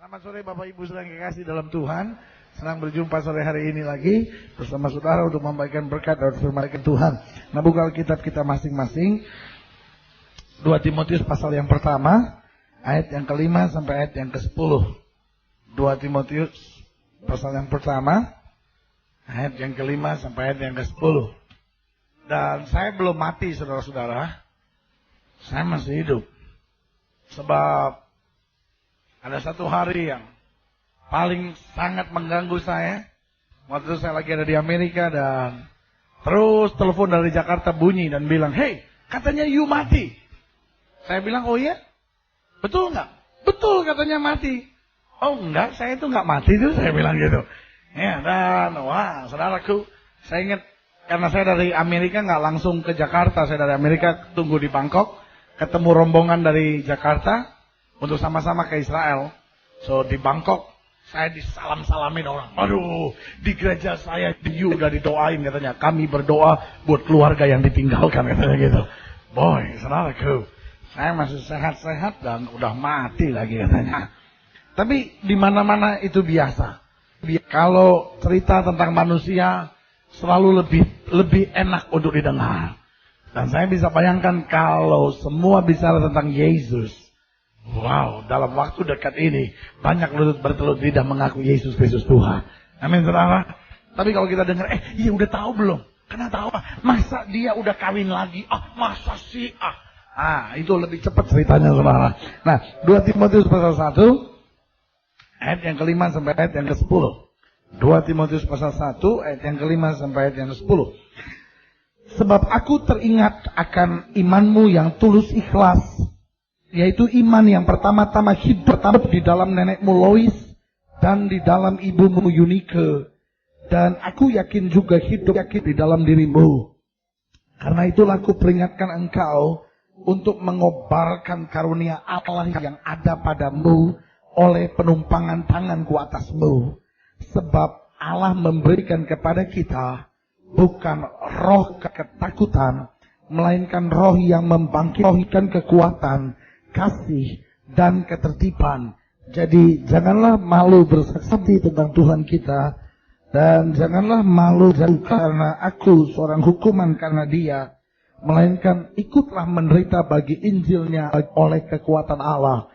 Selamat sore Bapak Ibu sedang kekasih dalam Tuhan. Senang berjumpa sore hari ini lagi bersama saudara untuk membagikan berkat dan firman Tuhan. Nah, buka Alkitab kita masing-masing. 2 Timotius pasal yang pertama, ayat yang ke-5 sampai ayat yang ke-10. 2 Timotius pasal yang pertama, ayat yang ke-5 sampai ayat yang ke-10. Dan saya belum mati, saudara-saudara. Saya masih hidup. Sebab ada satu hari yang paling sangat mengganggu saya. Waktu itu saya lagi ada di Amerika dan terus telepon dari Jakarta bunyi dan bilang, "Hey, katanya you mati." Saya bilang, "Oh iya? Betul nggak?" "Betul, katanya mati." "Oh enggak, saya itu nggak mati itu," saya bilang gitu. Ya, dan wah, saudaraku, saya ingat karena saya dari Amerika nggak langsung ke Jakarta. Saya dari Amerika tunggu di Bangkok, ketemu rombongan dari Jakarta untuk sama-sama ke Israel. So di Bangkok saya disalam-salamin orang. Aduh, di gereja saya udah didoain katanya. Kami berdoa buat keluarga yang ditinggalkan katanya gitu. Boy, saudaraku, saya masih sehat-sehat dan udah mati lagi katanya. Tapi di mana-mana itu biasa. Kalau cerita tentang manusia selalu lebih enak untuk didengar. Dan saya bisa bayangkan kalau semua bicara tentang Yesus. Wow, dalam waktu dekat ini banyak lutut bertelut lidah mengaku Yesus Kristus Tuhan. Amin, saudara. Tapi kalau kita dengar, iya udah tahu belum? Karena tahu apa? Masa dia udah kawin lagi? Masa sih? Itu lebih cepat ceritanya, saudara. Nah, 2 Timotius pasal 1 ayat yang ke-5 sampai ayat yang ke-10. 2 Timotius pasal 1 ayat yang ke-5 sampai ayat yang ke-10. Sebab aku teringat akan imanmu yang tulus ikhlas, yaitu iman yang pertama-tama hidup di dalam nenekmu Lois dan di dalam ibumu Yunike. Dan aku yakin juga hidup di dalam dirimu. Karena itulah aku peringatkan engkau untuk mengobarkan karunia Allah yang ada padamu oleh penumpangan tanganku atasmu. Sebab Allah memberikan kepada kita bukan roh ketakutan, melainkan roh yang membangkitkan kekuatan, kasih, dan ketertiban. Jadi janganlah malu bersaksi tentang Tuhan kita. Dan janganlah malu karena aku seorang hukuman karena dia. Melainkan ikutlah menderita bagi Injilnya oleh kekuatan Allah.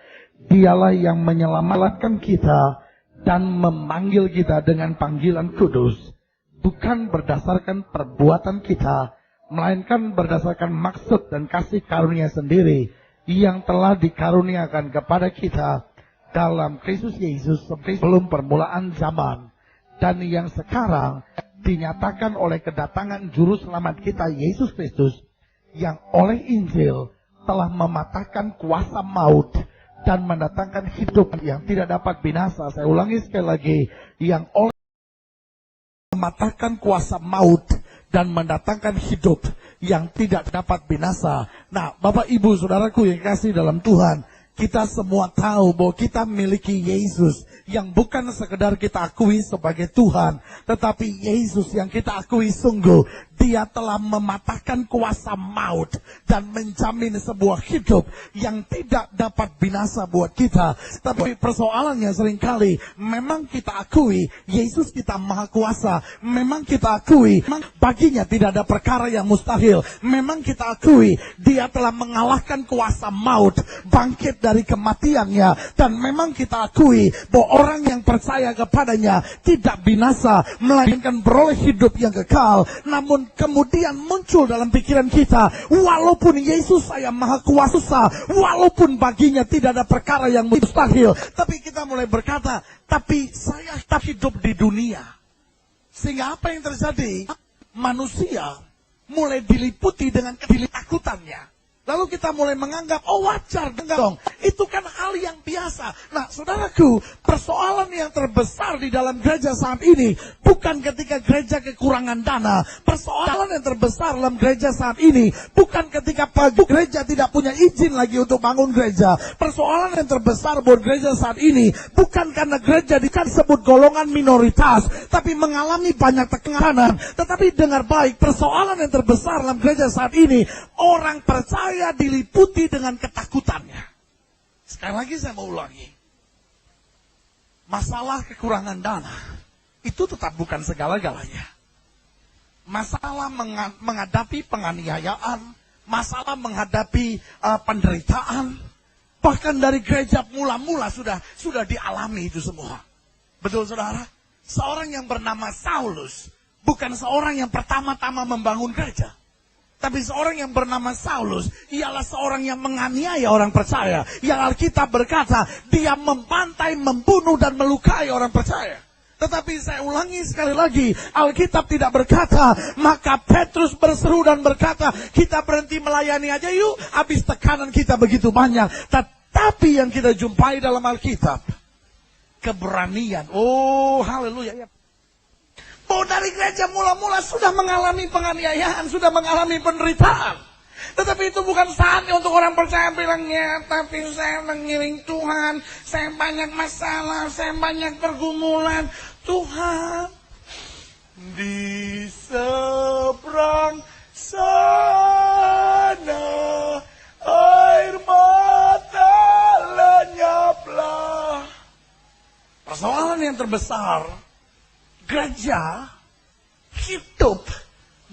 Dialah yang menyelamatkan kita dan memanggil kita dengan panggilan kudus. Bukan berdasarkan perbuatan kita, melainkan berdasarkan maksud dan kasih karunia sendiri yang telah dikaruniakan kepada kita dalam Kristus Yesus sebelum permulaan zaman, dan yang sekarang dinyatakan oleh kedatangan juru selamat kita Yesus Kristus, yang oleh Injil telah mematahkan kuasa maut dan mendatangkan hidup yang tidak dapat binasa. Saya ulangi sekali lagi, yang oleh mematahkan kuasa maut dan mendatangkan hidup yang tidak dapat binasa. Nah, Bapak Ibu Saudaraku yang kasih dalam Tuhan, kita semua tahu bahwa kita memiliki Yesus yang bukan sekedar kita akui sebagai Tuhan, tetapi Yesus yang kita akui sungguh dia telah mematahkan kuasa maut dan menjamin sebuah hidup yang tidak dapat binasa buat kita. Tapi persoalannya seringkali memang kita akui Yesus kita maha kuasa, memang kita akui baginya tidak ada perkara yang mustahil, memang kita akui dia telah mengalahkan kuasa maut, bangkit dari kematiannya, dan memang kita akui bahwa orang yang percaya kepadanya tidak binasa melainkan beroleh hidup yang kekal. Namun kemudian muncul dalam pikiran kita, walaupun Yesus saya maha kuasa, walaupun baginya tidak ada perkara yang mustahil, tapi kita mulai berkata, tapi saya tetap hidup di dunia. Sehingga apa yang terjadi? Manusia mulai diliputi dengan ketakutannya. Lalu kita mulai menganggap, wajar dong. Itu kan hal yang biasa. Nah, saudaraku, persoalan yang terbesar di dalam gereja saat ini bukan ketika gereja kekurangan dana. Persoalan yang terbesar dalam gereja saat ini bukan ketika gereja tidak punya izin lagi untuk bangun gereja. Persoalan yang terbesar buat gereja saat ini bukan karena gereja disebut golongan minoritas, tapi mengalami banyak tekanan. Tetapi dengar baik, persoalan yang terbesar dalam gereja saat ini, orang percaya diliputi dengan ketakutannya. Sekali lagi saya mau ulangi. Masalah kekurangan dana itu tetap bukan segala-galanya. Masalah menghadapi penganiayaan, masalah menghadapi penderitaan, bahkan dari gereja mula-mula sudah dialami itu semua. Betul saudara? Seorang yang bernama Saulus bukan seorang yang pertama-tama membangun gereja. Tapi seorang yang bernama Saulus ialah seorang yang menganiaya orang percaya. Yang Alkitab berkata dia membantai, membunuh dan melukai orang percaya. Tetapi saya ulangi sekali lagi, Alkitab tidak berkata, maka Petrus berseru dan berkata, kita berhenti melayani aja yuk, habis tekanan kita begitu banyak. Tetapi yang kita jumpai dalam Alkitab, keberanian. Oh, haleluya. Bahwa dari gereja mula-mula sudah mengalami penganiayaan, sudah mengalami penderitaan. Tetapi itu bukan saatnya untuk orang percaya bilangnya, tapi saya mengiring Tuhan, saya banyak masalah, saya banyak pergumulan. Tuhan, di seberang sana, air mata lenyaplah. Persoalan yang terbesar, gereja hidup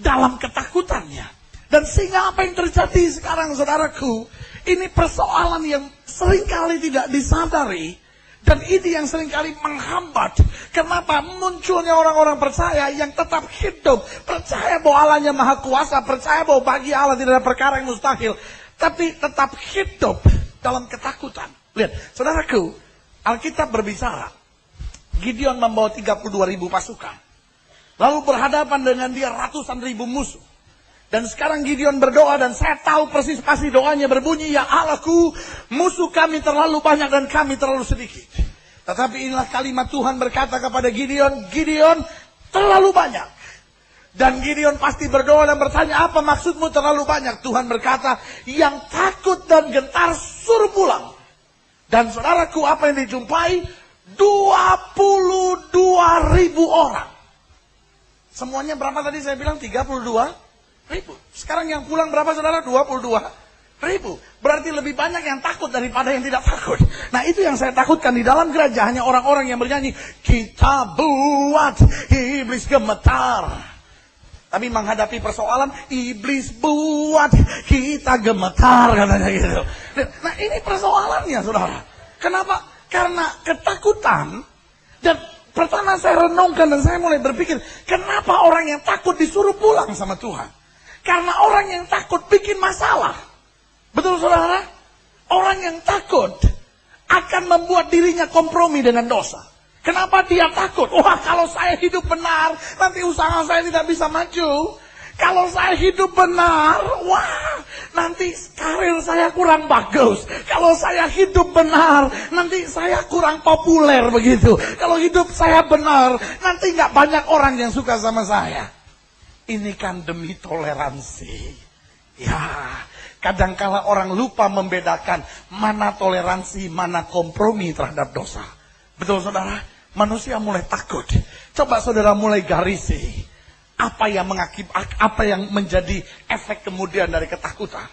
dalam ketakutannya. Dan sehingga apa yang terjadi sekarang saudaraku, ini persoalan yang seringkali tidak disadari. Dan ini yang seringkali menghambat. Kenapa munculnya orang-orang percaya yang tetap hidup. Percaya bahwa Allahnya Maha Kuasa. Percaya bahwa bagi Allah tidak ada perkara yang mustahil. Tapi tetap hidup dalam ketakutan. Lihat, saudaraku, Alkitab berbicara. Gideon membawa 32.000 pasukan. Lalu berhadapan dengan dia ratusan ribu musuh. Dan sekarang Gideon berdoa dan saya tahu persis pasti doanya berbunyi, ya Allahku, musuh kami terlalu banyak dan kami terlalu sedikit. Tetapi inilah kalimat Tuhan berkata kepada Gideon, Gideon terlalu banyak. Dan Gideon pasti berdoa dan bertanya, apa maksudmu terlalu banyak? Tuhan berkata, yang takut dan gentar suruh pulang. Dan saudaraku, apa yang dijumpai? 22.000 orang. Semuanya berapa tadi saya bilang? 32.000. Sekarang yang pulang berapa saudara? 22.000. Berarti lebih banyak yang takut daripada yang tidak takut. Nah itu yang saya takutkan di dalam gereja. Hanya orang-orang yang bernyanyi, kita buat iblis gemetar. Tapi menghadapi persoalan, iblis buat kita gemetar, katanya gitu. Nah ini persoalannya saudara. Kenapa? Karena ketakutan. Dan pertama saya renungkan dan saya mulai berpikir, kenapa orang yang takut disuruh pulang sama Tuhan? Karena orang yang takut bikin masalah. Betul saudara? Orang yang takut akan membuat dirinya kompromi dengan dosa. Kenapa dia takut? Wah, kalau saya hidup benar, nanti usaha saya tidak bisa maju. Kalau saya hidup benar, wah, nanti karir saya kurang bagus. Kalau saya hidup benar, nanti saya kurang populer begitu. Kalau hidup saya benar, nanti nggak banyak orang yang suka sama saya. Ini kan demi toleransi. Ya, kadangkala orang lupa membedakan mana toleransi, mana kompromi terhadap dosa. Betul saudara? Manusia mulai takut. Coba saudara mulai garisi. Apa yang menjadi efek kemudian dari ketakutan?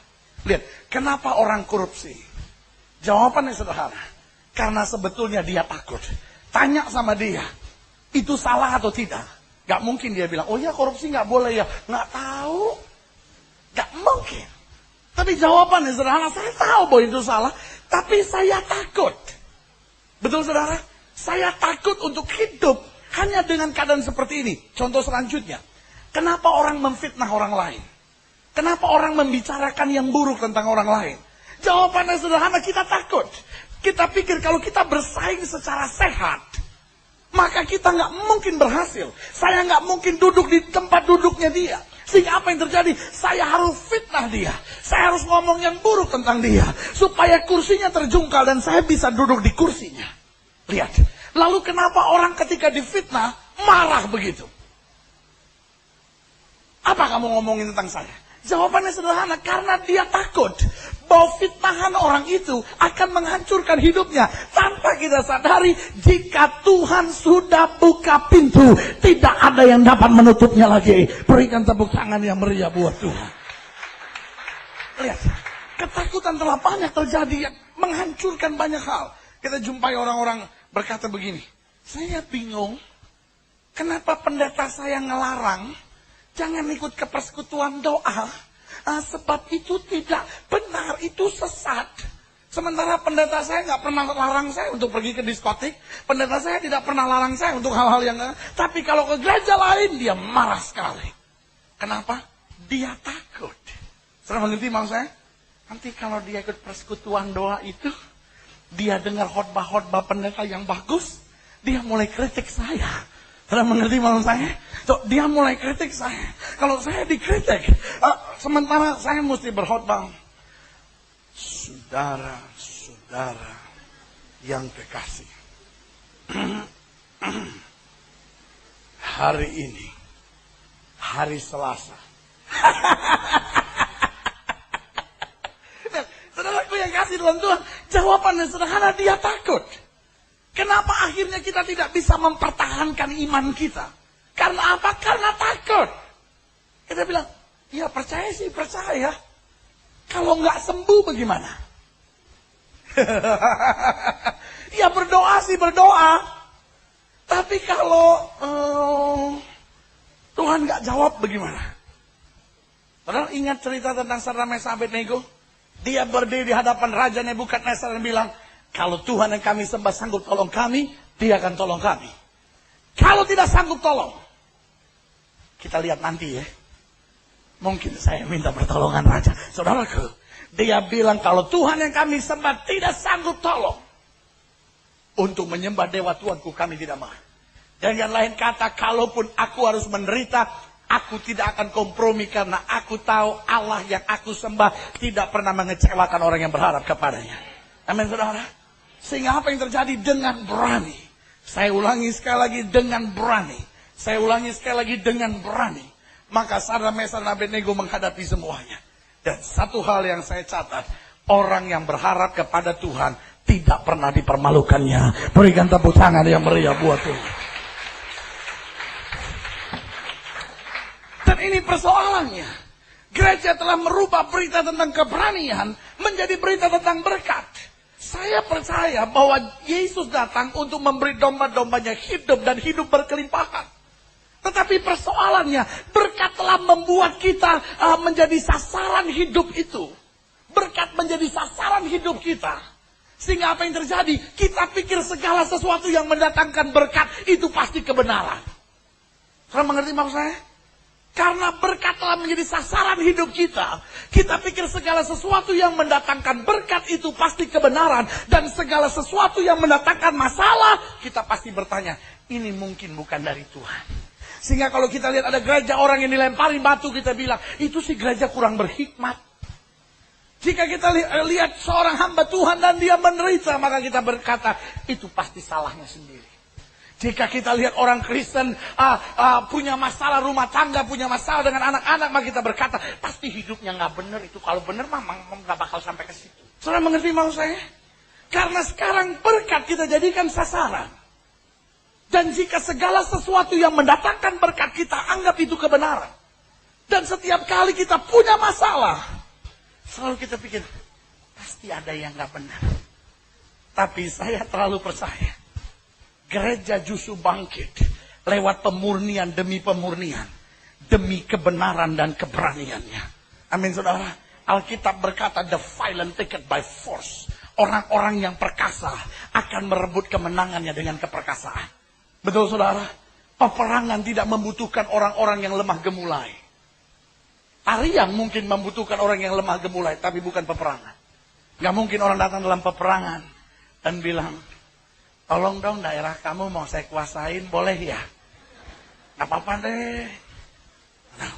Lihat, kenapa orang korupsi? Jawabannya sederhana. Karena sebetulnya dia takut. Tanya sama dia, itu salah atau tidak? Gak mungkin dia bilang, oh ya korupsi gak boleh ya. Gak tahu. Gak mungkin. Tapi jawabannya sederhana, saya tahu bahwa itu salah. Tapi saya takut. Betul saudara? Saya takut untuk hidup hanya dengan keadaan seperti ini. Contoh selanjutnya. Kenapa orang memfitnah orang lain? Kenapa orang membicarakan yang buruk tentang orang lain? Jawabannya sederhana, kita takut. Kita pikir kalau kita bersaing secara sehat, maka kita nggak mungkin berhasil. Saya nggak mungkin duduk di tempat duduknya dia. Sehingga apa yang terjadi? Saya harus fitnah dia. Saya harus ngomong yang buruk tentang dia. Supaya kursinya terjungkal dan saya bisa duduk di kursinya. Lihat. Lalu kenapa orang ketika difitnah marah begitu? Apa kamu ngomongin tentang saya? Jawabannya sederhana, karena dia takut bahwa fitnahan orang itu akan menghancurkan hidupnya. Tanpa kita sadari, jika Tuhan sudah buka pintu, tidak ada yang dapat menutupnya lagi. Berikan tepuk tangan yang meriah buat Tuhan. Lihat, ketakutan telah banyak terjadi yang menghancurkan banyak hal. Kita jumpai orang-orang berkata begini, saya bingung, kenapa pendeta saya ngelarang jangan ikut ke persekutuan doa, sebab itu tidak benar, itu sesat. Sementara pendeta saya nggak pernah larang saya untuk pergi ke diskotik, pendeta saya tidak pernah larang saya untuk hal-hal yang tapi kalau ke gereja lain dia marah sekali. Kenapa? Dia takut. Saudara mengerti maksud saya? Nanti kalau dia ikut persekutuan doa itu, dia dengar khotbah-khotbah pendeta yang bagus, dia mulai kritik saya. Saudara mengerti maksud saya? So, dia mulai kritik saya. Kalau saya dikritik, sementara saya mesti berkhotbah. Saudara-saudara yang kekasih, hari ini, hari Selasa. Saudaraku yang kasih dalam Tuhan, jawabannya sederhana, dia takut. Kenapa akhirnya kita tidak bisa mempertahankan iman kita? Karena apa? Karena takut. Kita bilang, ya percaya sih percaya. Kalau nggak sembuh bagaimana? Ya berdoa sih berdoa. Tapi kalau Tuhan nggak jawab bagaimana? Padahal ingat cerita tentang Sadrak Mesak Abednego? Dia berdiri di hadapan Raja Nebukadnezar dan bilang, kalau Tuhan yang kami sembah sanggup tolong kami, dia akan tolong kami. Kalau tidak sanggup tolong, kita lihat nanti ya. Mungkin saya minta pertolongan Raja. Saudaraku, dia bilang kalau Tuhan yang kami sembah tidak sanggup tolong. Untuk menyembah dewa Tuhanku kami tidak mau. Dan yang lain kata, kalaupun aku harus menderita, aku tidak akan kompromi karena aku tahu Allah yang aku sembah tidak pernah mengecewakan orang yang berharap kepadanya. Amin saudara. Sehingga apa yang terjadi? Dengan berani. Saya ulangi sekali lagi, dengan berani. Saya ulangi sekali lagi, dengan berani. Maka Sadrak Mesak dan Abednego menghadapi semuanya. Dan satu hal yang saya catat, orang yang berharap kepada Tuhan tidak pernah dipermalukannya. Berikan tepuk tangan yang meriah buat Tuhan. Dan ini persoalannya. Gereja telah merubah berita tentang keberanian menjadi berita tentang berkat. Saya percaya bahwa Yesus datang untuk memberi domba-dombanya hidup dan hidup berkelimpahan. Tetapi persoalannya, berkat telah membuat kita menjadi sasaran hidup itu. Berkat menjadi sasaran hidup kita. Sehingga apa yang terjadi? Kita pikir segala sesuatu yang mendatangkan berkat itu pasti kebenaran. Saudara mengerti maksud saya? Karena berkat telah menjadi sasaran hidup kita. Kita pikir segala sesuatu yang mendatangkan berkat itu pasti kebenaran. Dan segala sesuatu yang mendatangkan masalah, kita pasti bertanya, ini mungkin bukan dari Tuhan. Sehingga kalau kita lihat ada gereja orang yang dilemparin batu, kita bilang, itu sih gereja kurang berhikmat. Jika kita lihat seorang hamba Tuhan dan dia menderita, maka kita berkata, itu pasti salahnya sendiri. Jika kita lihat orang Kristen punya masalah rumah tangga, punya masalah dengan anak-anak, maka kita berkata, pasti hidupnya nggak benar. Itu kalau benar, memang nggak bakal sampai ke situ. Saudara mengerti maksud saya? Karena sekarang berkat kita jadikan sasaran. Dan jika segala sesuatu yang mendatangkan berkat kita anggap itu kebenaran. Dan setiap kali kita punya masalah, selalu kita pikir, pasti ada yang gak benar. Tapi saya terlalu percaya, gereja justru bangkit lewat pemurnian demi pemurnian. Demi kebenaran dan keberaniannya. Amin saudara. Alkitab berkata, the violent take it by force. Orang-orang yang perkasa akan merebut kemenangannya dengan keperkasaan. Betul saudara, peperangan tidak membutuhkan orang-orang yang lemah gemulai. Tarian mungkin membutuhkan orang yang lemah gemulai, tapi bukan peperangan. Gak mungkin orang datang dalam peperangan dan bilang, tolong dong daerah kamu mau saya kuasain, boleh ya? Gak apa-apa deh. No.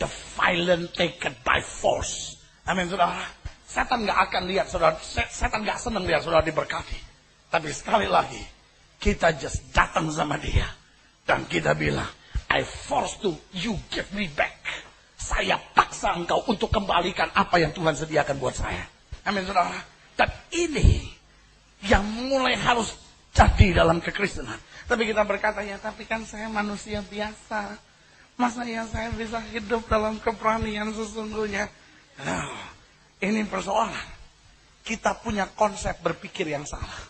The violent taken by force. Amin saudara. Setan gak akan lihat saudara, setan gak senang lihat saudara diberkati. Tapi sekali lagi, kita just datang sama dia. Dan kita bilang, I force to, you give me back. Saya paksa engkau untuk kembalikan apa yang Tuhan sediakan buat saya. Amin saudara. Dan ini yang mulai harus jadi dalam kekristenan. Tapi kita berkata, ya tapi kan saya manusia biasa. Masa ya saya bisa hidup dalam keberanian sesungguhnya. Nah, ini persoalan. Kita punya konsep berpikir yang salah.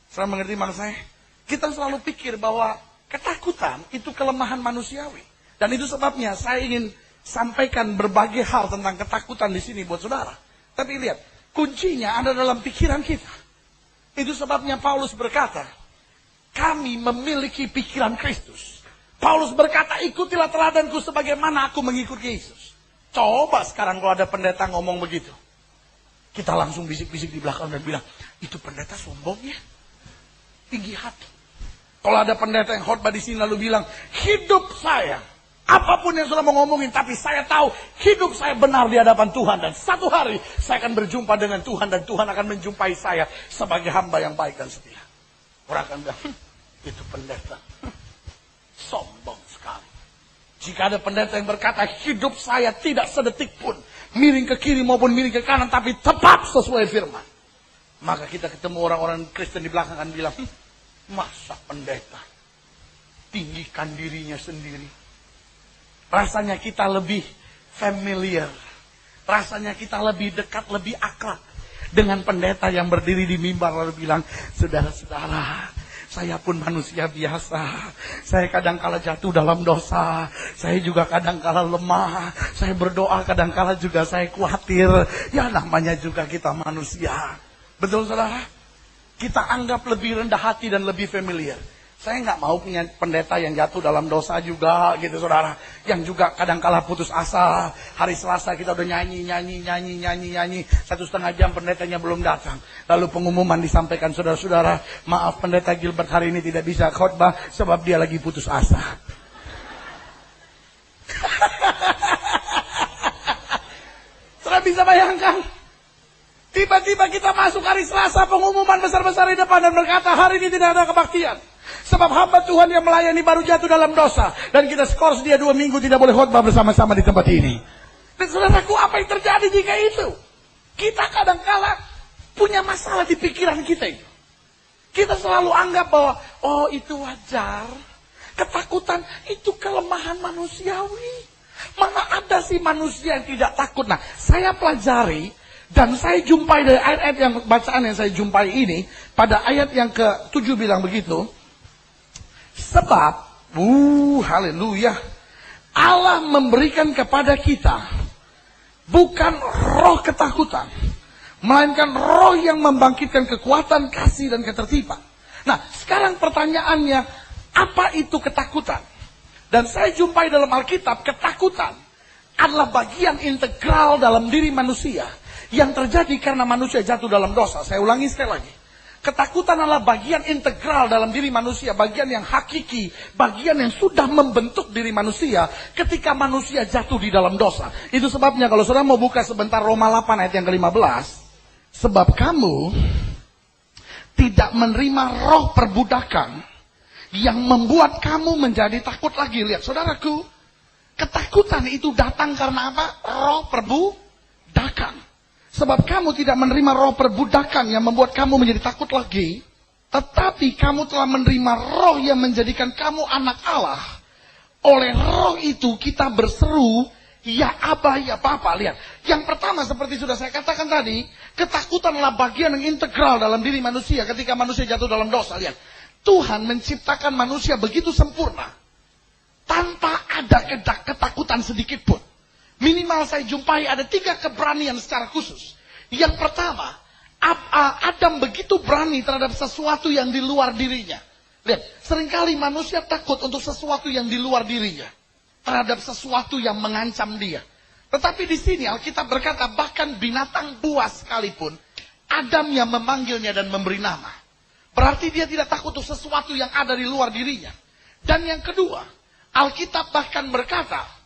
Saudara mengerti maksud saya? Kita selalu pikir bahwa ketakutan itu kelemahan manusiawi. Dan itu sebabnya saya ingin sampaikan berbagai hal tentang ketakutan di sini buat saudara. Tapi lihat, kuncinya ada dalam pikiran kita. Itu sebabnya Paulus berkata, kami memiliki pikiran Kristus. Paulus berkata, ikutilah teladanku sebagaimana aku mengikuti Yesus. Coba sekarang kalau ada pendeta ngomong begitu. Kita langsung bisik-bisik di belakang dan bilang, itu pendeta sombong ya. Tinggi hati. Kalau ada pendeta yang khotbah di sini lalu bilang, hidup saya, apapun yang sudah mau ngomongin, tapi saya tahu hidup saya benar di hadapan Tuhan. Dan satu hari saya akan berjumpa dengan Tuhan dan Tuhan akan menjumpai saya sebagai hamba yang baik dan setia. Orang akan bilang, itu pendeta. Sombong sekali. Jika ada pendeta yang berkata, hidup saya tidak sedetik pun miring ke kiri maupun miring ke kanan, tapi tepat sesuai firman. Maka kita ketemu orang-orang Kristen di belakang akan bilang, masa pendeta tinggikan dirinya sendiri. Rasanya kita lebih familiar. Rasanya kita lebih dekat, lebih akrab dengan pendeta yang berdiri di mimbar lalu bilang, saudara-saudara, saya pun manusia biasa. Saya kadang-kala jatuh dalam dosa. Saya juga kadang-kala lemah. Saya berdoa kadang-kala juga saya khawatir. Ya namanya juga kita manusia. Betul saudara? Kita anggap lebih rendah hati dan lebih familiar. Saya nggak mau punya pendeta yang jatuh dalam dosa juga gitu saudara. Yang juga kadang-kala putus asa. Hari Selasa kita udah nyanyi. 1,5 jam pendetanya belum datang. Lalu pengumuman disampaikan, saudara-saudara, maaf pendeta Gilbert hari ini tidak bisa khotbah sebab dia lagi putus asa. Saudara bisa bayangkan? Tiba-tiba kita masuk hari Selasa, pengumuman besar-besar di depan dan berkata hari ini tidak ada kebaktian. Sebab hamba Tuhan yang melayani baru jatuh dalam dosa. Dan kita skors dia 2 minggu tidak boleh khotbah bersama-sama di tempat ini. Dan saudaraku, apa yang terjadi jika itu? Kita kadang-kala punya masalah di pikiran kita itu. Kita selalu anggap bahwa, oh itu wajar. Ketakutan itu kelemahan manusiawi. Mana ada sih manusia yang tidak takut? Nah, saya pelajari dan saya jumpai dari ayat-ayat yang bacaan yang saya jumpai ini. Pada ayat yang ke-7 bilang begitu. Sebab, haleluya, Allah memberikan kepada kita bukan roh ketakutan, melainkan roh yang membangkitkan kekuatan, kasih, dan ketertiban. Nah, sekarang pertanyaannya, apa itu ketakutan? Dan saya jumpai dalam Alkitab, ketakutan adalah bagian integral dalam diri manusia yang terjadi karena manusia jatuh dalam dosa. Saya ulangi sekali lagi. Ketakutan adalah bagian integral dalam diri manusia, bagian yang hakiki, bagian yang sudah membentuk diri manusia ketika manusia jatuh di dalam dosa. Itu sebabnya kalau saudara mau buka sebentar Roma 8 ayat yang ke-15, sebab kamu tidak menerima roh perbudakan yang membuat kamu menjadi takut lagi. Lihat saudaraku, ketakutan itu datang karena apa? Roh perbudakan. Sebab kamu tidak menerima roh perbudakan yang membuat kamu menjadi takut lagi. Tetapi kamu telah menerima roh yang menjadikan kamu anak Allah. Oleh roh itu kita berseru, ya Abba, ya Bapa. Lihat, yang pertama seperti sudah saya katakan tadi, ketakutan adalah bagian yang integral dalam diri manusia ketika manusia jatuh dalam dosa. Lihat, Tuhan menciptakan manusia begitu sempurna. Tanpa ada ketakutan sedikit pun. Minimal saya jumpai ada 3 keberanian secara khusus. Yang pertama, Adam begitu berani terhadap sesuatu yang di luar dirinya. Lihat, seringkali manusia takut untuk sesuatu yang di luar dirinya. Terhadap sesuatu yang mengancam dia. Tetapi di sini Alkitab berkata, bahkan binatang buas sekalipun, Adam yang memanggilnya dan memberi nama. Berarti dia tidak takut untuk sesuatu yang ada di luar dirinya. Dan yang kedua, Alkitab bahkan berkata,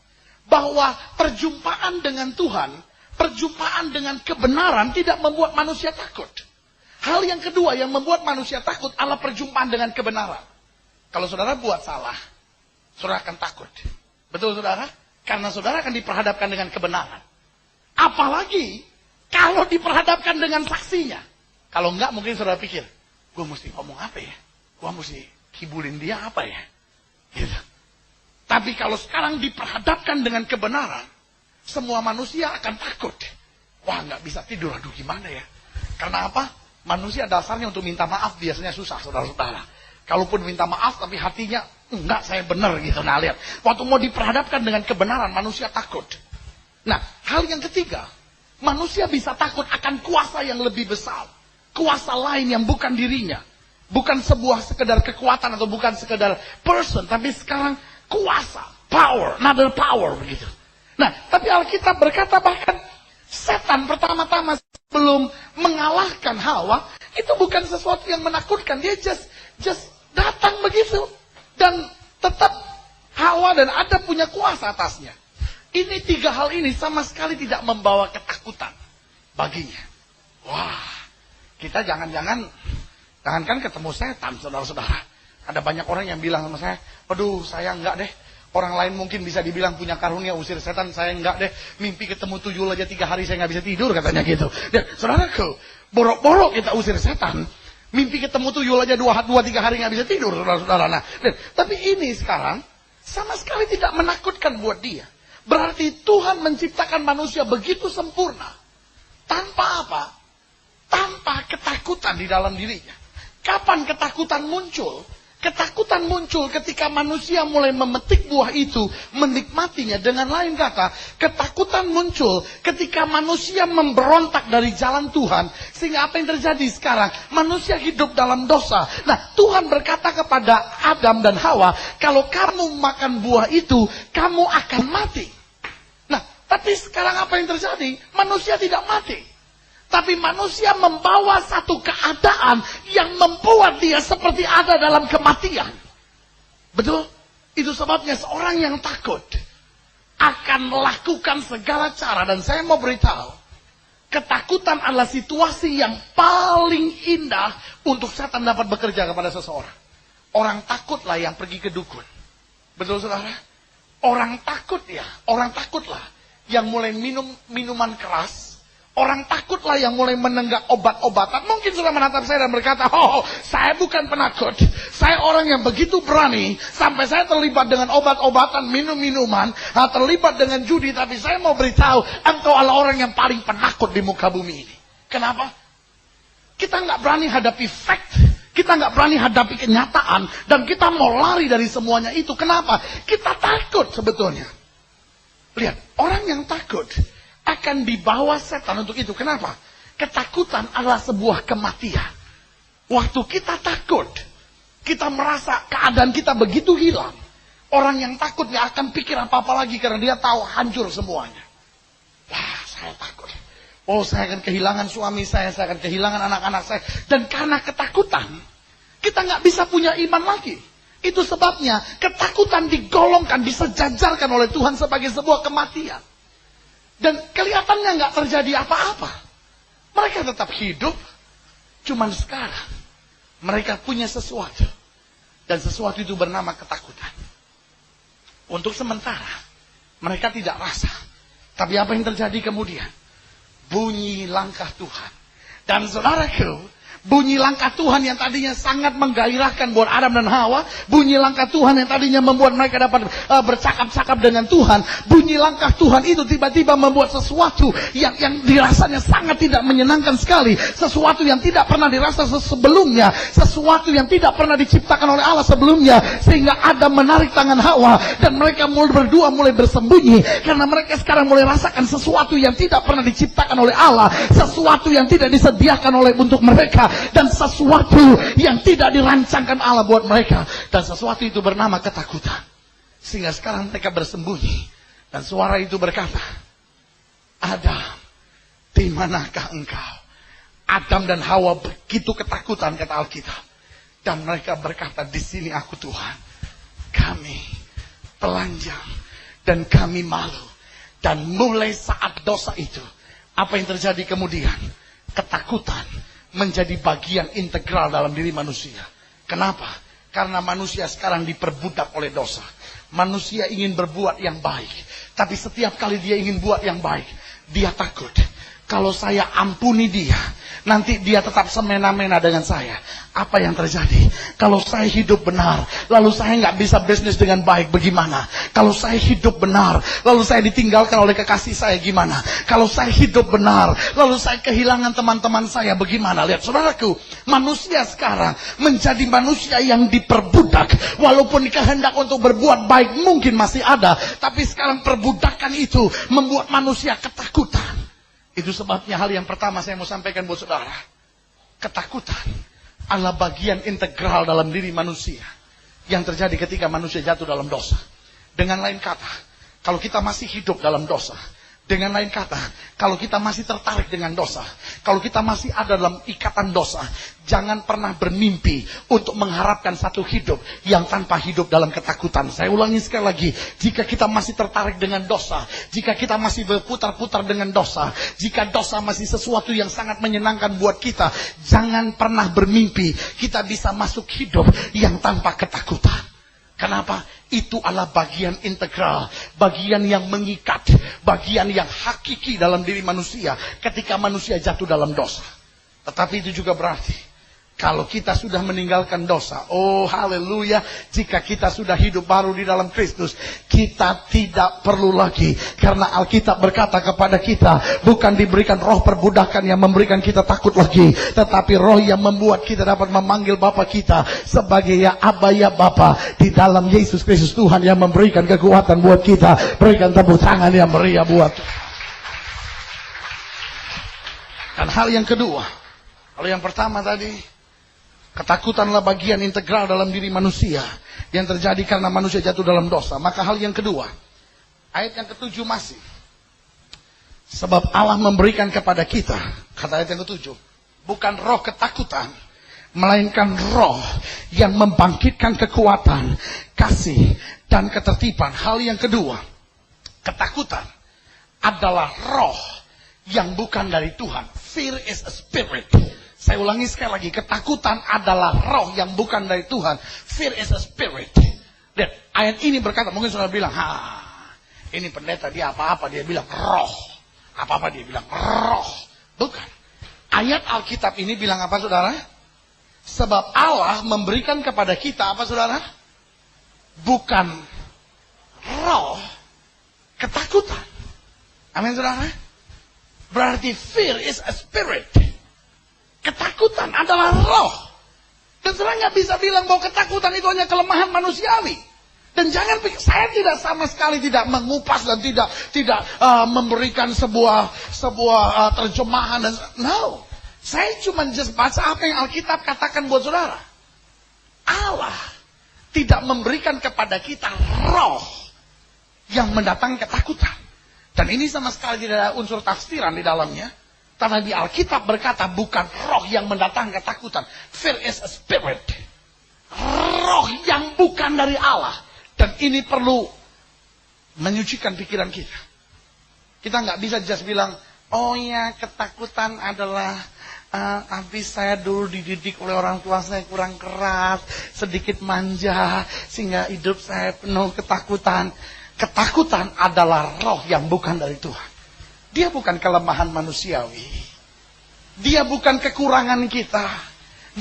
bahwa perjumpaan dengan Tuhan, perjumpaan dengan kebenaran tidak membuat manusia takut. Hal yang kedua yang membuat manusia takut adalah perjumpaan dengan kebenaran. Kalau saudara buat salah, saudara akan takut. Betul saudara? Karena saudara akan diperhadapkan dengan kebenaran. Apalagi kalau diperhadapkan dengan saksinya. Kalau enggak mungkin saudara pikir, gue mesti ngomong apa ya? Gue mesti kibulin dia apa ya? Gitu. Tapi kalau sekarang diperhadapkan dengan kebenaran, semua manusia akan takut. Wah, nggak bisa tidur, aduh gimana ya? Karena apa? Manusia dasarnya untuk minta maaf biasanya susah, saudara-saudara. Kalaupun minta maaf tapi hatinya, enggak, saya benar gitu. Nah, lihat. Waktu mau diperhadapkan dengan kebenaran, manusia takut. Nah, hal yang ketiga, manusia bisa takut akan kuasa yang lebih besar. Kuasa lain yang bukan dirinya. Bukan sebuah sekedar kekuatan atau bukan sekedar person. Tapi sekarang kuasa, power, another power begitu. Nah, tapi Alkitab berkata bahkan setan pertama-tama sebelum mengalahkan Hawa, itu bukan sesuatu yang menakutkan. Dia just datang begitu. Dan tetap Hawa dan Adam punya kuasa atasnya. Ini tiga hal ini sama sekali tidak membawa ketakutan baginya. Wah, kita jangankan ketemu setan, saudara-saudara. Ada banyak orang yang bilang sama saya, aduh saya enggak deh. Orang lain mungkin bisa dibilang punya karunia usir setan, saya enggak deh. Mimpi ketemu tuyul aja 3 hari saya nggak bisa tidur, katanya gitu. Dan saudaraku, borok-borok kita usir setan. Mimpi ketemu tuyul aja 2-3 hari nggak bisa tidur, saudara-saudara. Nah, tapi ini sekarang sama sekali tidak menakutkan buat dia. Berarti Tuhan menciptakan manusia begitu sempurna. Tanpa apa? Tanpa ketakutan di dalam dirinya. Kapan ketakutan muncul? Ketakutan muncul ketika manusia mulai memetik buah itu, menikmatinya. Dengan lain kata, ketakutan muncul ketika manusia memberontak dari jalan Tuhan. Sehingga apa yang terjadi sekarang? Manusia hidup dalam dosa. Nah, Tuhan berkata kepada Adam dan Hawa, kalau kamu makan buah itu, kamu akan mati. Nah, tapi sekarang apa yang terjadi? Manusia tidak mati. Tapi manusia membawa satu keadaan yang membuat dia seperti ada dalam kematian. Betul? Itu sebabnya seorang yang takut akan melakukan segala cara. Dan saya mau beritahu, ketakutan adalah situasi yang paling indah untuk setan dapat bekerja kepada seseorang. Orang takutlah yang pergi ke dukun. Betul, saudara? Orang takutlah yang mulai minum minuman keras. Orang takutlah yang mulai menenggak obat-obatan. Mungkin sudah menatap saya dan berkata, oh, saya bukan penakut. Saya orang yang begitu berani. Sampai saya terlibat dengan obat-obatan, minum-minuman. Terlibat dengan judi. Tapi saya mau beritahu, engkau adalah orang yang paling penakut di muka bumi ini. Kenapa? Kita nggak berani hadapi fact. Kita nggak berani hadapi kenyataan. Dan kita mau lari dari semuanya itu. Kenapa? Kita takut sebetulnya. Lihat, orang yang takut akan dibawa setan untuk itu. Kenapa? Ketakutan adalah sebuah kematian. Waktu kita takut, kita merasa keadaan kita begitu hilang. Orang yang takut gak akan pikir apa-apa lagi karena dia tahu hancur semuanya. Wah, saya takut. Oh, saya akan kehilangan suami saya akan kehilangan anak-anak saya. Dan karena ketakutan, kita gak bisa punya iman lagi. Itu sebabnya ketakutan digolongkan, disejajarkan oleh Tuhan sebagai sebuah kematian. Dan kelihatannya nggak terjadi apa-apa. Mereka tetap hidup. Cuman sekarang mereka punya sesuatu. Dan sesuatu itu bernama ketakutan. Untuk sementara mereka tidak rasa. Tapi apa yang terjadi kemudian? Bunyi langkah Tuhan. Dan saudaraku, bunyi langkah Tuhan yang tadinya sangat menggairahkan buat Adam dan Hawa. Bunyi langkah Tuhan yang tadinya membuat mereka dapat bercakap-cakap dengan Tuhan. Bunyi langkah Tuhan itu tiba-tiba membuat sesuatu yang dirasanya sangat tidak menyenangkan sekali. Sesuatu yang tidak pernah dirasa sebelumnya. Sesuatu yang tidak pernah diciptakan oleh Allah sebelumnya. Sehingga Adam menarik tangan Hawa. Dan mereka berdua mulai bersembunyi. Karena mereka sekarang mulai rasakan sesuatu yang tidak pernah diciptakan oleh Allah. Sesuatu yang tidak disediakan untuk mereka. Dan sesuatu yang tidak dirancangkan Allah buat mereka. Dan sesuatu itu bernama ketakutan. Sehingga sekarang mereka bersembunyi. Dan suara itu berkata, Adam, di manakah engkau? Adam dan Hawa begitu ketakutan, kata Alkitab. Dan mereka berkata, di sini aku Tuhan. Kami telanjang dan kami malu. Dan mulai saat dosa itu, apa yang terjadi kemudian? Ketakutan menjadi bagian integral dalam diri manusia. Kenapa? Karena manusia sekarang diperbudak oleh dosa. Manusia ingin berbuat yang baik. Tapi setiap kali dia ingin buat yang baik, dia takut. Kalau saya ampuni dia, nanti dia tetap semena-mena dengan saya. Apa yang terjadi? Kalau saya hidup benar, lalu saya nggak bisa bisnis dengan baik, bagaimana? Kalau saya hidup benar, lalu saya ditinggalkan oleh kekasih saya, gimana? Kalau saya hidup benar, lalu saya kehilangan teman-teman saya, bagaimana? Lihat saudaraku, manusia sekarang menjadi manusia yang diperbudak. Walaupun kehendak untuk berbuat baik mungkin masih ada, tapi sekarang perbudakan itu membuat manusia ketakutan. Itu sebabnya hal yang pertama saya mau sampaikan buat saudara. Ketakutan adalah bagian integral dalam diri manusia yang terjadi ketika manusia jatuh dalam dosa. Dengan lain kata, kalau kita masih hidup dalam dosa, dengan lain kata, kalau kita masih tertarik dengan dosa, kalau kita masih ada dalam ikatan dosa, jangan pernah bermimpi untuk mengharapkan satu hidup yang tanpa hidup dalam ketakutan. Saya ulangi sekali lagi, jika kita masih tertarik dengan dosa, jika kita masih berputar-putar dengan dosa, jika dosa masih sesuatu yang sangat menyenangkan buat kita, jangan pernah bermimpi kita bisa masuk hidup yang tanpa ketakutan. Kenapa? Itu adalah bagian integral, bagian yang mengikat, bagian yang hakiki dalam diri manusia ketika manusia jatuh dalam dosa. Tetapi itu juga berarti kalau kita sudah meninggalkan dosa, oh haleluya, jika kita sudah hidup baru di dalam Kristus, kita tidak perlu lagi. Karena Alkitab berkata kepada kita, bukan diberikan roh perbudakan yang memberikan kita takut lagi, tetapi roh yang membuat kita dapat memanggil Bapa kita sebagai ya Aba ya Bapa. Di dalam Yesus Kristus Tuhan yang memberikan kekuatan buat kita. Berikan tepuk tangan yang meriah buat. Dan hal yang kedua, kalau yang pertama tadi, ketakutanlah bagian integral dalam diri manusia yang terjadi karena manusia jatuh dalam dosa. Maka hal yang kedua, ayat yang ke-7 masih. Sebab Allah memberikan kepada kita, kata ayat yang ke-7, bukan roh ketakutan, melainkan roh yang membangkitkan kekuatan, kasih, dan ketertiban. Hal yang kedua, ketakutan adalah roh yang bukan dari Tuhan. Fear is a spirit. Saya ulangi sekali lagi, ketakutan adalah roh yang bukan dari Tuhan. Fear is a spirit. Dan ayat ini berkata, mungkin saudara bilang, ini pendeta dia apa-apa, dia bilang roh. Apa-apa dia bilang roh. Bukan. Ayat Alkitab ini bilang apa saudara? Sebab Allah memberikan kepada kita apa saudara? Bukan roh ketakutan. Amin saudara? Berarti fear is a spirit. Ketakutan adalah roh. Dan saudara nggak bisa bilang bahwa ketakutan itu hanya kelemahan manusiawi. Dan jangan pikir, saya tidak sama sekali tidak mengupas dan tidak memberikan sebuah terjemahan. No. Saya cuma just baca apa yang Alkitab katakan buat saudara. Allah tidak memberikan kepada kita roh yang mendatangkan ketakutan. Dan ini sama sekali tidak ada unsur tafsiran di dalamnya. Karena di Alkitab berkata bukan roh yang mendatangkan ketakutan. Fear is a spirit. Roh yang bukan dari Allah. Dan ini perlu menyucikan pikiran kita. Kita nggak bisa just bilang, oh ya ketakutan adalah habis saya dulu dididik oleh orang tua saya kurang keras, sedikit manja, sehingga hidup saya penuh ketakutan. Ketakutan adalah roh yang bukan dari Tuhan. Dia bukan kelemahan manusiawi. Dia bukan kekurangan kita.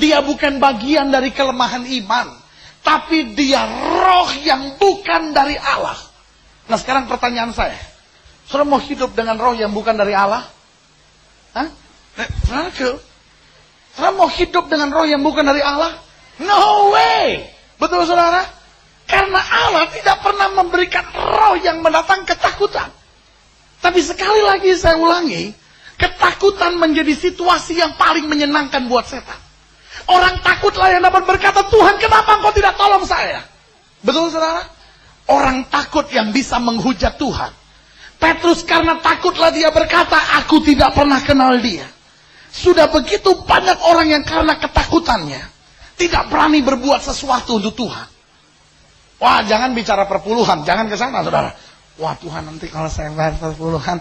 Dia bukan bagian dari kelemahan iman. Tapi dia roh yang bukan dari Allah. Nah sekarang pertanyaan saya. Saudara mau hidup dengan roh yang bukan dari Allah? Hah? Saudara mau hidup dengan roh yang bukan dari Allah? No way! Betul saudara? Karena Allah tidak pernah memberikan roh yang mendatangkan ketakutan. Tapi sekali lagi saya ulangi, ketakutan menjadi situasi yang paling menyenangkan buat setan. Orang takutlah yang dapat berkata, Tuhan kenapa engkau tidak tolong saya? Betul saudara? Orang takut yang bisa menghujat Tuhan. Petrus karena takutlah dia berkata, aku tidak pernah kenal dia. Sudah begitu banyak orang yang karena ketakutannya tidak berani berbuat sesuatu untuk Tuhan. Wah jangan bicara perpuluhan, jangan ke sana saudara. Wah Tuhan nanti kalau saya bayar perpuluhan,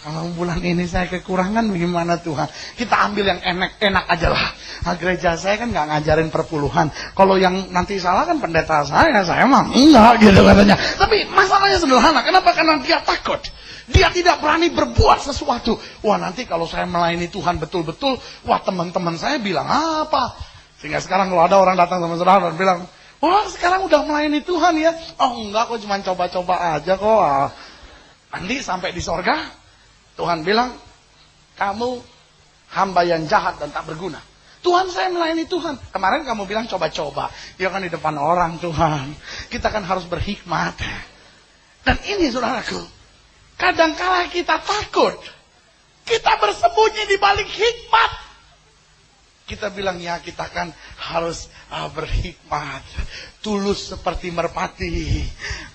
kalau bulan ini saya kekurangan bagaimana Tuhan? Kita ambil yang enak-enak aja lah. Nah, gereja saya kan nggak ngajarin perpuluhan. Kalau yang nanti salah kan pendeta saya mah enggak gitu katanya. Tapi masalahnya sederhana. Kenapa? Karena dia takut. Dia tidak berani berbuat sesuatu. Wah, nanti kalau saya melayani Tuhan betul-betul, wah teman-teman saya bilang apa? Sehingga sekarang kalau ada orang datang sama saudara dan bilang, wah sekarang udah melayani Tuhan ya. Oh enggak, kok cuma coba-coba aja kok. Nanti sampai di sorga, Tuhan bilang, kamu hamba yang jahat dan tak berguna. Tuhan, saya melayani Tuhan. Kemarin kamu bilang coba-coba. Ya kan di depan orang Tuhan. Kita kan harus berhikmat. Dan ini saudaraku, kadangkala kita takut. Kita bersembunyi di balik hikmat. Kita bilang ya kita kan harus berhikmat. Tulus seperti merpati.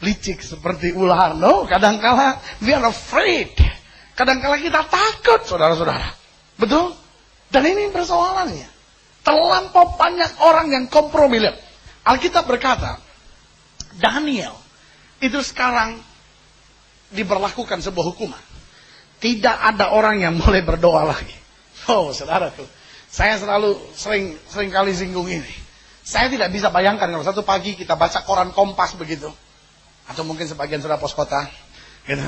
Licik seperti ular. No, kadangkala we are afraid. Kadangkala kita takut saudara-saudara. Betul? Dan ini persoalannya. Terlampau banyak orang yang kompromi. Alkitab berkata, Daniel itu sekarang diberlakukan sebuah hukuman. Tidak ada orang yang boleh berdoa lagi. Oh, saudaraku, saya selalu sering kali singgung ini. Saya tidak bisa bayangkan kalau satu pagi kita baca koran Kompas begitu, atau mungkin sebagian sudah Pos Kota, gitu.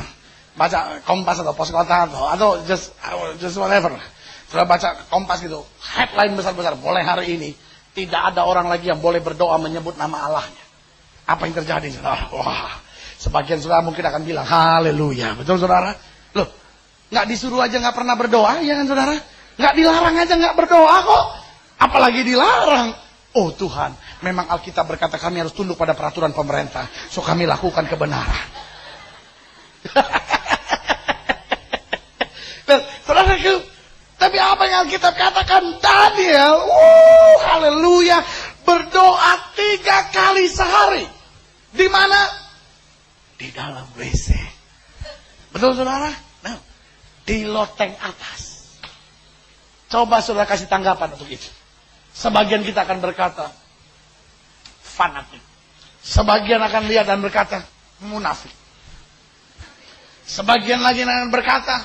Baca Kompas atau Pos Kota atau just whatever. Sudah baca Kompas gitu, headline besar-besar, mulai hari ini tidak ada orang lagi yang boleh berdoa menyebut nama Allahnya. Apa yang terjadi, saudara? Wah, sebagian saudara mungkin akan bilang, haleluya. Betul, saudara? Loh, nggak disuruh aja nggak pernah berdoa, ya kan, saudara? Nggak dilarang aja nggak berdoa kok. Apalagi dilarang. Oh Tuhan, memang Alkitab berkata kami harus tunduk pada peraturan pemerintah. So kami lakukan kebenaran. Dan saudara, tapi apa yang Alkitab katakan? Daniel, haleluya, berdoa 3 kali sehari. Di mana? Di dalam WC. Betul saudara? Nah, di loteng atas. Coba saudara kasih tanggapan untuk itu. Sebagian kita akan berkata, fanatik. Sebagian akan lihat dan berkata, munafik. Sebagian lagi akan berkata,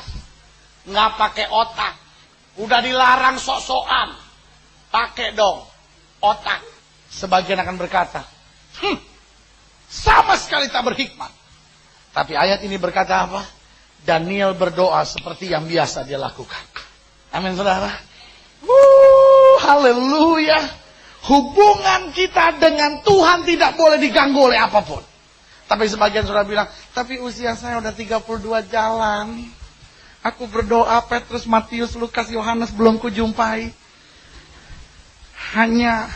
nggak pakai otak. Udah dilarang sok-sokan. Pakai dong otak. Sebagian akan berkata, sama sekali tak berhikmat. Tapi ayat ini berkata apa? Daniel berdoa seperti yang biasa dia lakukan. Amin saudara. Haleluya. Hubungan kita dengan Tuhan tidak boleh diganggu oleh apapun. Tapi sebagian saudara bilang, tapi usia saya udah 32 jalan. Aku berdoa Petrus, Matius, Lukas, Yohanes belum kujumpai. Hanya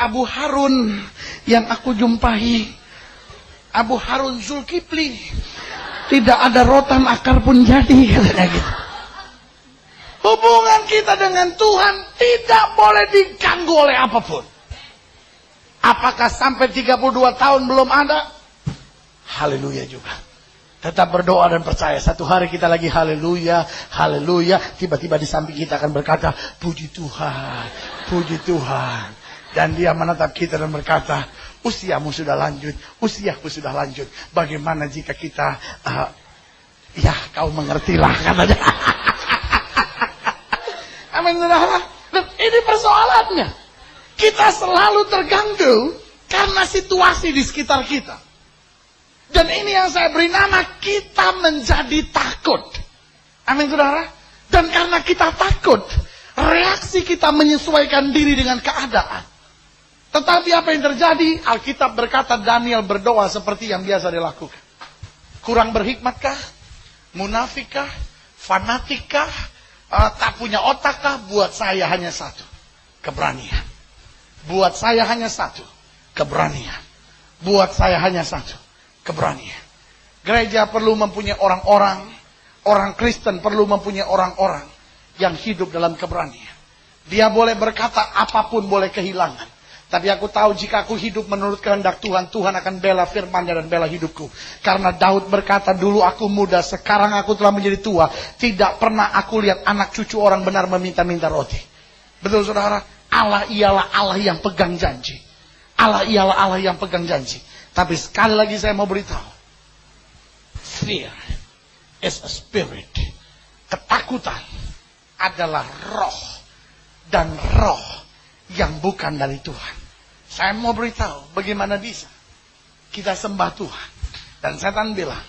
Abu Harun yang aku jumpai. Abu Harun Zulkifli. Tidak ada rotan akar pun jadi, katanya gitu. Hubungan kita dengan Tuhan tidak boleh diganggu oleh apapun. Apakah sampai 32 tahun belum ada? Haleluya juga. Tetap berdoa dan percaya. Satu hari kita lagi haleluya, haleluya. Tiba-tiba di samping kita akan berkata, puji Tuhan, puji Tuhan. Dan dia menatap kita dan berkata, usiamu sudah lanjut, usiaku sudah lanjut. Bagaimana jika kita, ya kau mengertilah katanya. Amin saudara. Ini persoalannya. Kita selalu terganggu karena situasi di sekitar kita. Dan ini yang saya beri nama, kita menjadi takut. Amin saudara. Dan karena kita takut, reaksi kita menyesuaikan diri dengan keadaan. Tetapi apa yang terjadi? Alkitab berkata Daniel berdoa seperti yang biasa dilakukan. Kurang berhikmatkah? Munafikkah? Fanatikkah? Tak punya otakkah? Buat saya hanya satu. Keberanian. Buat saya hanya satu. Keberanian. Buat saya hanya satu. Keberanian. Gereja perlu mempunyai orang-orang. Orang Kristen perlu mempunyai orang-orang yang hidup dalam keberanian. Dia boleh berkata apapun boleh kehilangan. Tapi aku tahu jika aku hidup menurut kehendak Tuhan, Tuhan akan bela firman-Nya dan bela hidupku. Karena Daud berkata, dulu aku muda, sekarang aku telah menjadi tua. Tidak pernah aku lihat anak cucu orang benar meminta-minta roti. Betul saudara? Allah ialah Allah yang pegang janji. Allah ialah Allah yang pegang janji. Tapi sekali lagi saya mau beritahu. Fear is a spirit. Ketakutan adalah roh. Dan roh yang bukan dari Tuhan. Saya mau beritahu bagaimana bisa kita sembah Tuhan. Dan setan bilang,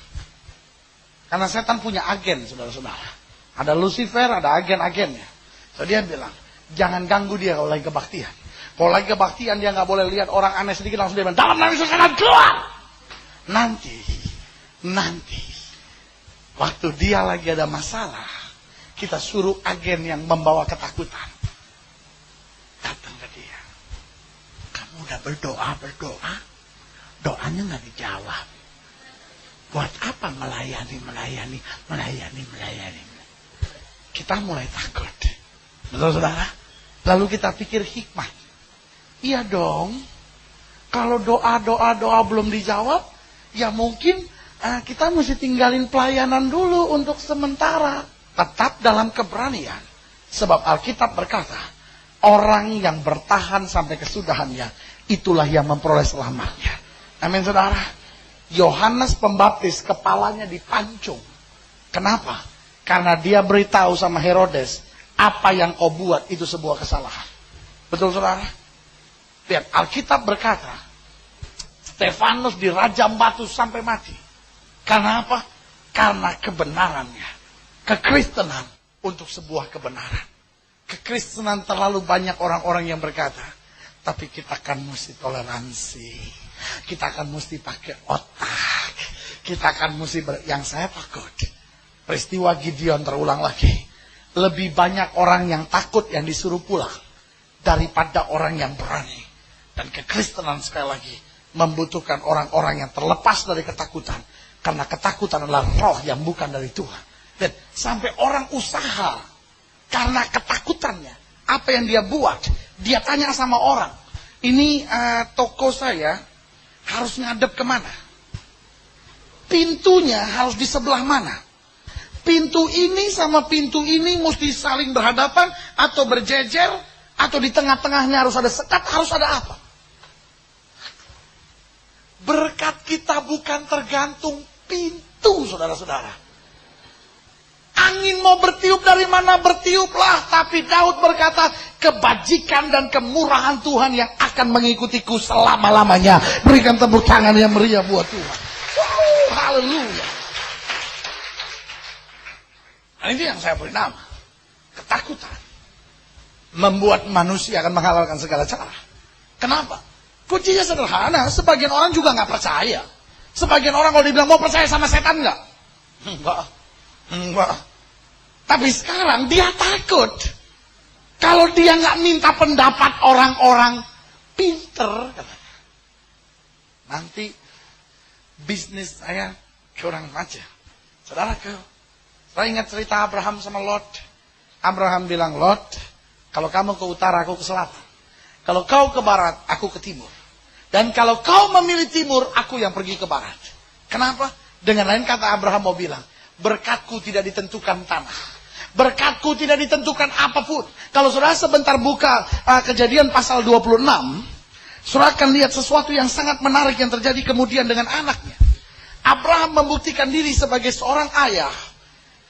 Karena setan punya agen, saudara-saudara. Ada Lucifer, ada agen-agennya. So dia bilang, jangan ganggu dia kalau lagi kebaktian. Kalau lagi kebaktian dia nggak boleh lihat orang aneh sedikit, langsung dia bilang, dalam nama Yesus setan keluar. Nanti, waktu dia lagi ada masalah, kita suruh agen yang membawa ketakutan datang ke dia. Kamu udah berdoa, doanya nggak dijawab. Buat apa melayani? Kita mulai takut. Betul saudara? Lalu kita pikir hikmah. Iya dong. Kalau doa belum dijawab, ya mungkin kita mesti tinggalin pelayanan dulu untuk sementara. Tetap dalam keberanian. Sebab Alkitab berkata, orang yang bertahan sampai kesudahannya, itulah yang memperoleh selamatnya. Amin saudara. Yohanes Pembaptis kepalanya dipancung. Kenapa? Karena dia beritahu sama Herodes, apa yang kau buat itu sebuah kesalahan. Betul saudara? Lihat, Alkitab berkata, Stefanus dirajam batu sampai mati. Karena apa? Karena kebenarannya. Kekristenan untuk sebuah kebenaran. Kekristenan terlalu banyak orang-orang yang berkata, tapi kita kan mesti toleransi. Kita kan mesti pakai otak. Kita kan mesti yang saya takut. Peristiwa Gideon terulang lagi. Lebih banyak orang yang takut yang disuruh pulang daripada orang yang berani. Dan kekristenan sekali lagi membutuhkan orang-orang yang terlepas dari ketakutan. Karena ketakutan adalah roh yang bukan dari Tuhan. Dan sampai orang usaha karena ketakutannya. Apa yang dia buat, dia tanya sama orang. Ini toko saya harus ngadep kemana? Pintunya harus di sebelah mana? Pintu ini sama pintu ini mesti saling berhadapan atau berjejer, atau di tengah-tengahnya harus ada sekat, harus ada apa? Berkat kita bukan tergantung pintu, saudara-saudara. Angin mau bertiup dari mana bertiuplah, tapi Daud berkata, kebajikan dan kemurahan Tuhan yang akan mengikutiku selama-lamanya. Berikan tepuk tangan yang meriah buat Tuhan. Wow, haleluya. Nah, ini yang saya beri nama. Ketakutan. Membuat manusia akan menghalalkan segala cara. Kenapa? Kuncinya sederhana. Sebagian orang juga nggak percaya. Sebagian orang kalau dibilang mau percaya sama setan nggak? Enggak. Tapi sekarang dia takut. Kalau dia nggak minta pendapat orang-orang pinter, nanti bisnis saya kurang maju. Saudaraku, saya ingat cerita Abraham sama Lot. Abraham bilang, Lot, kalau kamu ke utara, aku ke selatan. Kalau kau ke barat, aku ke timur. Dan kalau kau memilih timur, aku yang pergi ke barat. Kenapa? Dengan lain kata Abraham mau bilang, berkatku tidak ditentukan tanah. Berkatku tidak ditentukan apapun. Kalau saudara sebentar buka Kejadian pasal 26, saudara akan lihat sesuatu yang sangat menarik yang terjadi kemudian dengan anaknya. Abraham membuktikan diri sebagai seorang ayah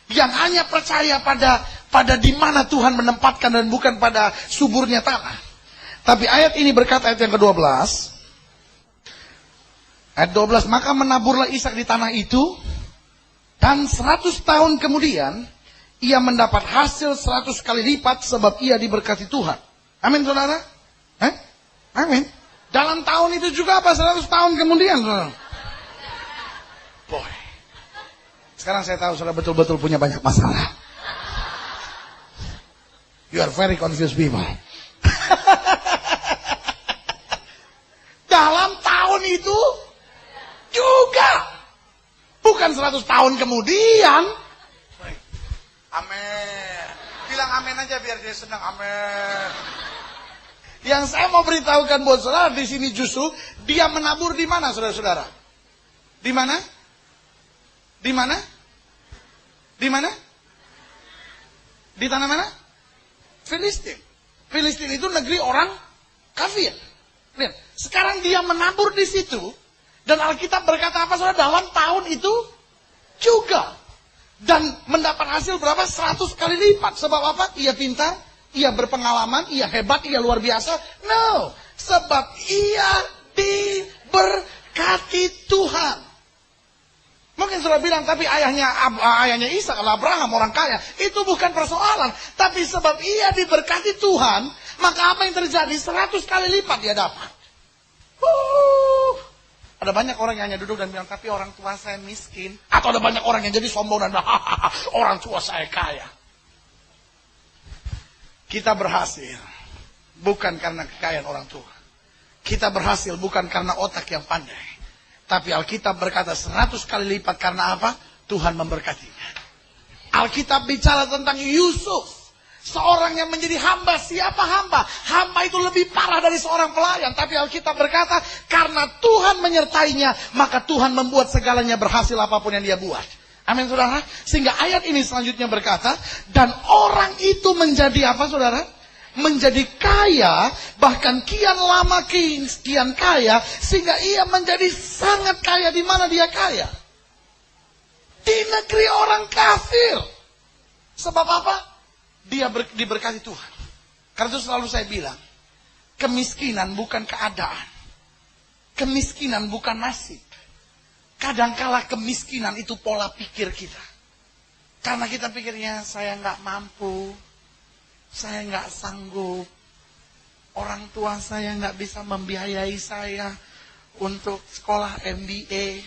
yang hanya percaya pada di mana Tuhan menempatkan dan bukan pada suburnya tanah. Tapi ayat ini berkata, ayat yang ke-12. Ayat 12, maka menaburlah Ishak di tanah itu, dan 100 tahun kemudian ia mendapat hasil 100 kali lipat sebab ia diberkati Tuhan. Amin saudara? Amin. Dalam tahun itu juga apa? 100 tahun kemudian saudara. Boy. Sekarang saya tahu saudara betul-betul punya banyak masalah. You are very confused people. Dalam tahun itu juga. Bukan 100 tahun kemudian. Amin. Bilang amin aja biar dia senang. Amin. Yang saya mau beritahukan buat saudara di sini justru dia menabur di mana saudara-saudara? Di mana? Di mana? Di mana? Di tanah mana? Filistin. Filistin itu negeri orang kafir. Lihat, sekarang dia menabur di situ dan Alkitab berkata apa saudara? Dalam tahun itu juga. Dan mendapat hasil berapa? 100 kali lipat. Sebab apa? Ia pintar, ia berpengalaman, ia hebat, ia luar biasa. No, sebab ia diberkati Tuhan. Mungkin sudah bilang, tapi ayahnya Ishak adalah Abraham, orang kaya. Itu bukan persoalan. Tapi sebab ia diberkati Tuhan, maka apa yang terjadi? 100 kali lipat dia dapat. Ada banyak orang yang hanya duduk dan bilang, tapi orang tua saya miskin. Atau ada banyak orang yang jadi sombong dan bilang, orang tua saya kaya. Kita berhasil bukan karena kekayaan orang tua. Kita berhasil bukan karena otak yang pandai. Tapi Alkitab berkata 100 kali lipat karena apa? Tuhan memberkatinya. Alkitab bicara tentang Yusuf. Seorang yang menjadi hamba. Siapa hamba? Hamba itu lebih parah dari seorang pelayan. Tapi Alkitab berkata, karena Tuhan menyertainya, maka Tuhan membuat segalanya berhasil apapun yang dia buat. Amin, saudara. Sehingga ayat ini selanjutnya berkata, dan orang itu menjadi apa, saudara? Menjadi kaya, bahkan kian lama kian kaya, sehingga ia menjadi sangat kaya. Di mana dia kaya? Di negeri orang kafir. Sebab apa? Dia diberkati Tuhan. Karena itu selalu saya bilang, kemiskinan bukan keadaan. Kemiskinan bukan nasib. Kadangkala kemiskinan itu pola pikir kita. Karena kita pikirnya, saya nggak mampu. Saya nggak sanggup. Orang tua saya nggak bisa membiayai saya untuk sekolah MBA.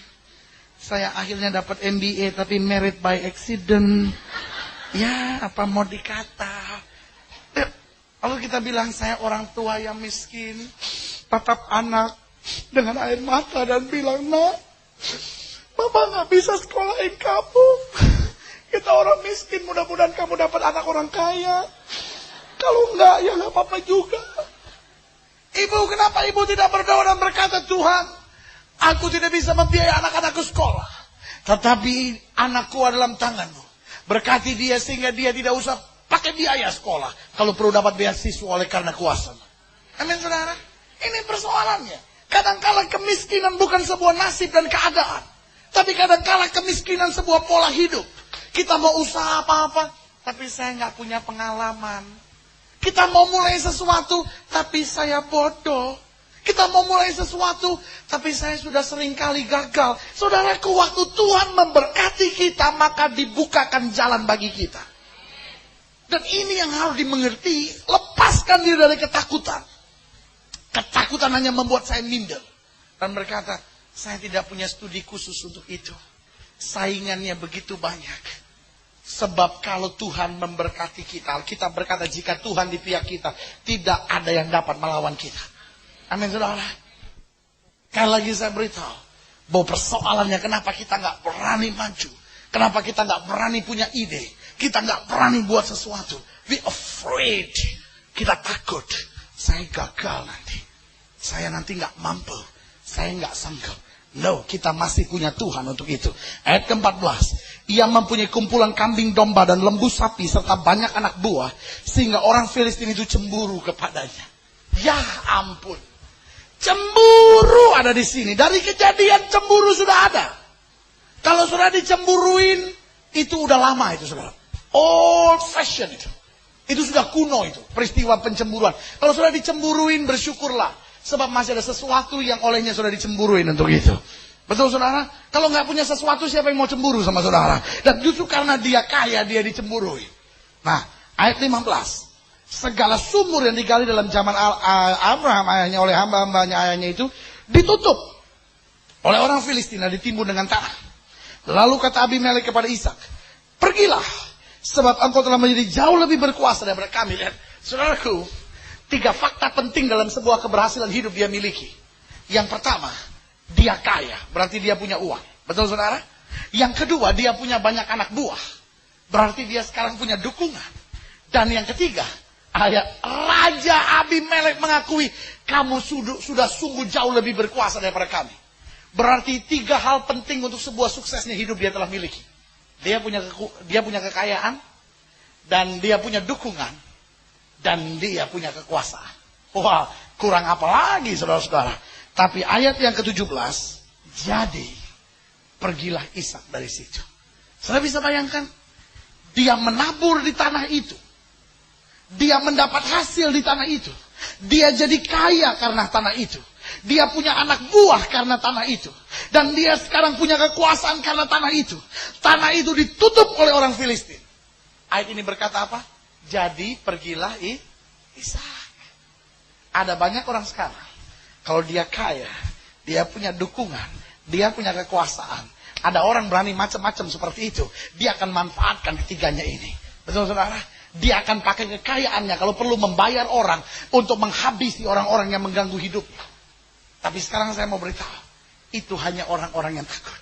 Saya akhirnya dapat MBA tapi married by accident. Ya, apa mau dikata. Lalu kita bilang, saya orang tua yang miskin. Tatap anak dengan air mata dan bilang, nak, Mama nggak bisa sekolahin kamu. Kita orang miskin, mudah-mudahan kamu dapat anak orang kaya. Kalau enggak, ya enggak apa-apa juga. Ibu, kenapa ibu tidak berdoa dan berkata, Tuhan, aku tidak bisa membiayai anak-anakku sekolah. Tetapi anakku ada dalam tanganmu. Berkati dia sehingga dia tidak usah pakai biaya sekolah. Kalau perlu dapat beasiswa oleh karena kuasa. Amin, saudara. Ini persoalannya. Kadangkala kemiskinan bukan sebuah nasib dan keadaan. Tapi kadangkala kemiskinan sebuah pola hidup. Kita mau usaha apa-apa, tapi saya nggak punya pengalaman. Kita mau mulai sesuatu, tapi saya bodoh. Kita mau mulai sesuatu, tapi saya sudah sering kali gagal. Saudaraku, waktu Tuhan memberkati kita, maka dibukakan jalan bagi kita. Dan ini yang harus dimengerti, lepaskan diri dari ketakutan. Ketakutan hanya membuat saya minder. Dan berkata, saya tidak punya studi khusus untuk itu. Saingannya begitu banyak. Sebab kalau Tuhan memberkati kita, Alkitab berkata jika Tuhan di pihak kita, tidak ada yang dapat melawan kita. Amin, saudara. Sekali lagi saya beritahu, bahwa persoalannya kenapa kita nggak berani maju. Kenapa kita nggak berani punya ide. Kita nggak berani buat sesuatu. We afraid. Kita takut. Saya gagal nanti. Saya nanti nggak mampu. Saya nggak sanggup. No, kita masih punya Tuhan untuk itu. Ayat ke-14. Ia mempunyai kumpulan kambing domba dan lembu sapi serta banyak anak buah. Sehingga orang Filistin itu cemburu kepadanya. Ya ampun. Cemburu ada di sini. Dari kejadian cemburu sudah ada. Kalau sudah dicemburuin, itu udah lama itu saudara. Old fashion itu. Itu sudah kuno itu. Peristiwa pencemburuan. Kalau sudah dicemburuin, bersyukurlah. Sebab masih ada sesuatu yang olehnya sudah dicemburuin untuk itu. Betul saudara? Kalau nggak punya sesuatu, siapa yang mau cemburu sama saudara? Dan justru karena dia kaya, dia dicemburui. Nah, ayat 15. Segala sumur yang digali dalam zaman Abraham ayahnya oleh hamba-hambanya ayahnya itu ditutup oleh orang Filistina, ditimbun dengan tanah. Lalu kata Abimelek kepada Ishak, pergilah, sebab engkau telah menjadi jauh lebih berkuasa daripada kami. Lihat, saudaraku, 3 fakta penting dalam sebuah keberhasilan hidup dia miliki. Yang pertama, dia kaya, berarti dia punya uang. Betul saudara? Yang kedua, dia punya banyak anak buah. Berarti dia sekarang punya dukungan. Dan yang ketiga, Raja Abimelek mengakui, kamu sudah sungguh jauh lebih berkuasa daripada kami. Berarti 3 hal penting untuk sebuah suksesnya hidup dia telah miliki. Dia punya kekayaan, dan dia punya dukungan, dan dia punya kekuasaan. Wah, kurang apa lagi saudara-saudara. Tapi ayat yang ke-17, jadi pergilah Ishak dari situ. Saudara bisa bayangkan, dia menabur di tanah itu. Dia mendapat hasil di tanah itu. Dia jadi kaya karena tanah itu. Dia punya anak buah karena tanah itu. Dan dia sekarang punya kekuasaan karena tanah itu. Tanah itu ditutup oleh orang Filistin. Ayat ini berkata apa? Jadi pergilah Ishak. Ada banyak orang sekarang, kalau dia kaya, dia punya dukungan, dia punya kekuasaan, ada orang berani macam-macam seperti itu, dia akan manfaatkan ketiganya ini. Betul saudara? Dia akan pakai kekayaannya kalau perlu membayar orang untuk menghabisi orang-orang yang mengganggu hidupnya. Tapi sekarang saya mau beritahu, itu hanya orang-orang yang takut.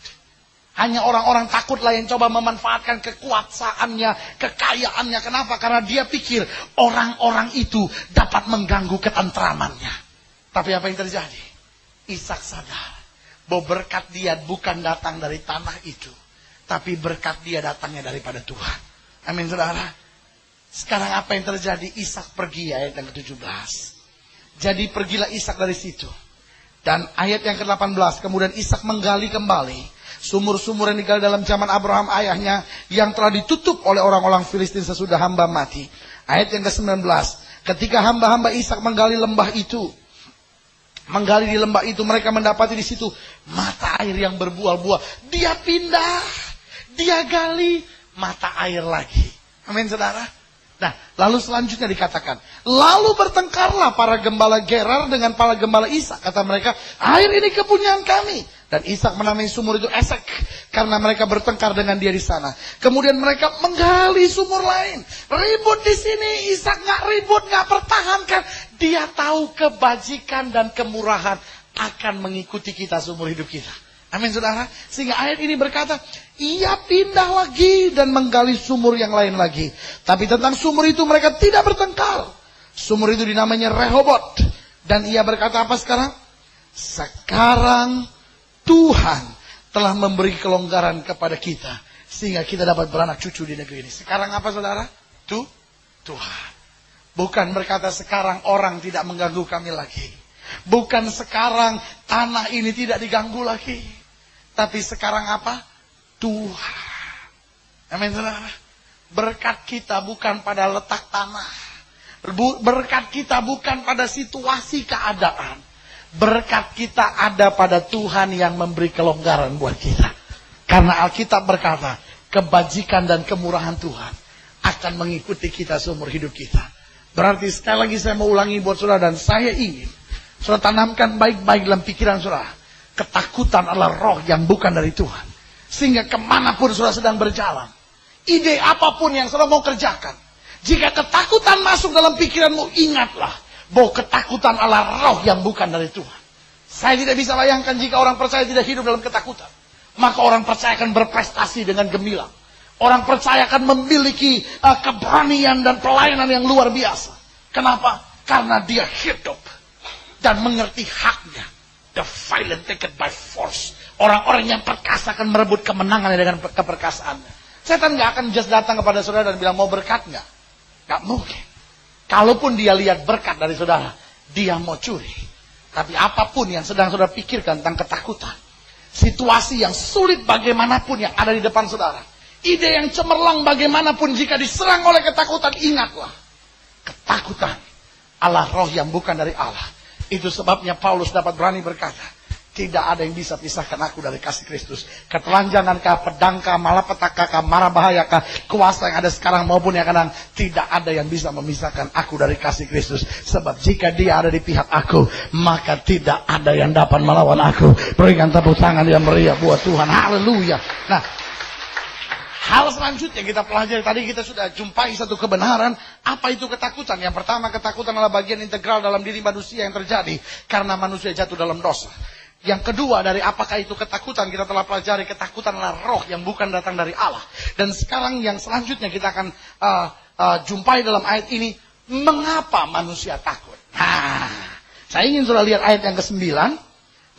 Hanya orang-orang takutlah yang coba memanfaatkan kekuasaannya, kekayaannya. Kenapa? Karena dia pikir orang-orang itu dapat mengganggu ketentramannya. Tapi apa yang terjadi? Ishak sadar bahwa berkat dia bukan datang dari tanah itu, tapi berkat dia datangnya daripada Tuhan. Amin saudara. Sekarang apa yang terjadi? Ishak pergi, ayat yang ke-17. Jadi pergilah Ishak dari situ. Dan ayat yang ke-18, kemudian Ishak menggali kembali sumur-sumur yang digali dalam zaman Abraham ayahnya, yang telah ditutup oleh orang-orang Filistin sesudah hamba mati. Ayat yang ke-19, ketika hamba-hamba Ishak menggali lembah itu, menggali di lembah itu, mereka mendapati di situ mata air yang berbuah-buah. Dia pindah, dia gali, mata air lagi. Amin saudara. Nah, lalu selanjutnya dikatakan, lalu bertengkarlah para gembala Gerar dengan para gembala Ishak. Kata mereka, air ini kepunyaan kami. Dan Ishak menamai sumur itu Esek, karena mereka bertengkar dengan dia di sana. Kemudian mereka menggali sumur lain, ribut di sini. Ishak nggak ribut, nggak pertahankan. Dia tahu kebajikan dan kemurahan akan mengikuti kita seumur hidup kita. Amin saudara. Sehingga ayat ini berkata, ia pindah lagi dan menggali sumur yang lain lagi. Tapi tentang sumur itu mereka tidak bertengkar. Sumur itu dinamanya Rehobot. Dan ia berkata apa sekarang? Sekarang Tuhan telah memberi kelonggaran kepada kita, sehingga kita dapat beranak cucu di negeri ini. Sekarang apa saudara? Tuhan. Bukan berkata sekarang orang tidak mengganggu kami lagi. Bukan sekarang tanah ini tidak diganggu lagi. Tapi sekarang apa? Tuhan. Amin saudara. Berkat kita bukan pada letak tanah. Berkat kita bukan pada situasi keadaan. Berkat kita ada pada Tuhan yang memberi kelonggaran buat kita. Karena Alkitab berkata, kebajikan dan kemurahan Tuhan akan mengikuti kita seumur hidup kita. Berarti sekali lagi saya mau ulangi buat saudara, dan saya ingin saudara tanamkan baik-baik dalam pikiran saudara. Ketakutan adalah roh yang bukan dari Tuhan. Sehingga kemanapun saudara sedang berjalan, ide apapun yang saudara mau kerjakan, jika ketakutan masuk dalam pikiranmu, ingatlah bahwa ketakutan adalah roh yang bukan dari Tuhan. Saya tidak bisa bayangkan jika orang percaya tidak hidup dalam ketakutan. Maka orang percaya akan berprestasi dengan gemilang. Orang percaya akan memiliki keberanian dan pelayanan yang luar biasa. Kenapa? Karena dia hidup dan mengerti haknya. The violent taken by force. Orang-orang yang perkasa akan merebut kemenangan dengan keperkasaannya. Setan gak akan just datang kepada saudara dan bilang mau berkat gak? Gak mungkin. Kalaupun dia lihat berkat dari saudara, dia mau curi. Tapi apapun yang sedang saudara pikirkan tentang ketakutan, situasi yang sulit bagaimanapun yang ada di depan saudara, ide yang cemerlang bagaimanapun, jika diserang oleh ketakutan, ingatlah, ketakutan adalah roh yang bukan dari Allah. Itu sebabnya Paulus dapat berani berkata, tidak ada yang bisa pisahkan aku dari kasih Kristus. Ketelanjangankah, pedangkah, malapetaka, mara bahayakah, kuasa yang ada sekarang maupun yang akan datang, tidak ada yang bisa memisahkan aku dari kasih Kristus. Sebab jika dia ada di pihak aku, maka tidak ada yang dapat melawan aku. Berikan tepuk tangan yang meriah buat Tuhan. Haleluya. Nah, hal selanjutnya kita pelajari, tadi kita sudah jumpai satu kebenaran. Apa itu ketakutan? Yang pertama, ketakutan adalah bagian integral dalam diri manusia yang terjadi karena manusia jatuh dalam dosa. Yang kedua, dari apakah itu ketakutan, kita telah pelajari ketakutan adalah roh yang bukan datang dari Allah. Dan sekarang yang selanjutnya kita akan jumpai dalam ayat ini, mengapa manusia takut. Nah, saya ingin saudara lihat ayat yang ke-9.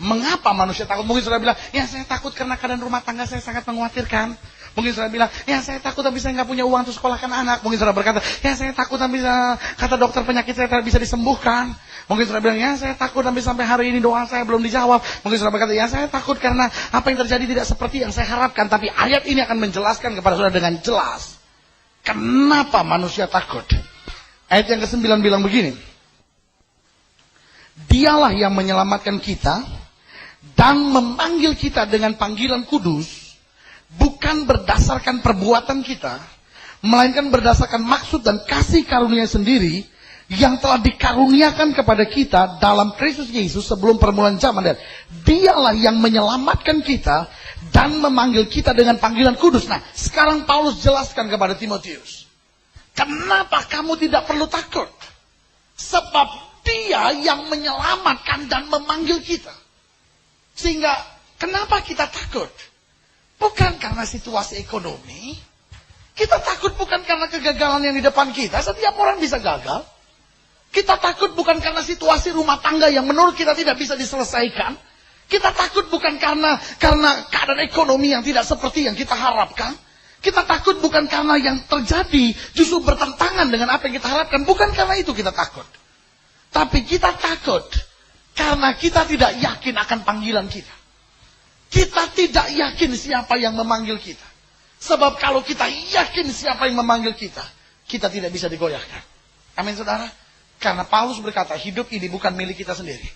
Mengapa manusia takut? Mungkin saudara bilang, ya saya takut karena keadaan rumah tangga saya sangat mengkhawatirkan. Mungkin saudara bilang, ya saya takut tapi saya nggak punya uang untuk sekolahkan anak. Mungkin saudara berkata, ya saya takut tapi kata dokter penyakit saya tidak bisa disembuhkan. Mungkin saudara bilang, ya saya takut tapi sampai hari ini doa saya belum dijawab. Mungkin saudara berkata, ya saya takut karena apa yang terjadi tidak seperti yang saya harapkan. Tapi ayat ini akan menjelaskan kepada saudara dengan jelas, kenapa manusia takut. Ayat yang ke-9 bilang begini, dialah yang menyelamatkan kita dan memanggil kita dengan panggilan kudus, bukan berdasarkan perbuatan kita, melainkan berdasarkan maksud dan kasih karunia sendiri yang telah dikaruniakan kepada kita dalam Kristus Yesus sebelum permulaan zaman. Dan dialah yang menyelamatkan kita dan memanggil kita dengan panggilan kudus. Nah, sekarang Paulus jelaskan kepada Timotius, kenapa kamu tidak perlu takut? Sebab Dia yang menyelamatkan dan memanggil kita. Sehingga kenapa kita takut? Bukan karena situasi ekonomi. Kita takut bukan karena kegagalan yang di depan kita. Setiap orang bisa gagal. Kita takut bukan karena situasi rumah tangga yang menurut kita tidak bisa diselesaikan. Kita takut bukan karena keadaan ekonomi yang tidak seperti yang kita harapkan. Kita takut bukan karena yang terjadi justru bertentangan dengan apa yang kita harapkan. Bukan karena itu kita takut. Tapi kita takut karena kita tidak yakin akan panggilan kita. Kita tidak yakin siapa yang memanggil kita. Sebab kalau kita yakin siapa yang memanggil kita, kita tidak bisa digoyahkan. Amin, saudara. Karena Paulus berkata, hidup ini bukan milik kita sendiri,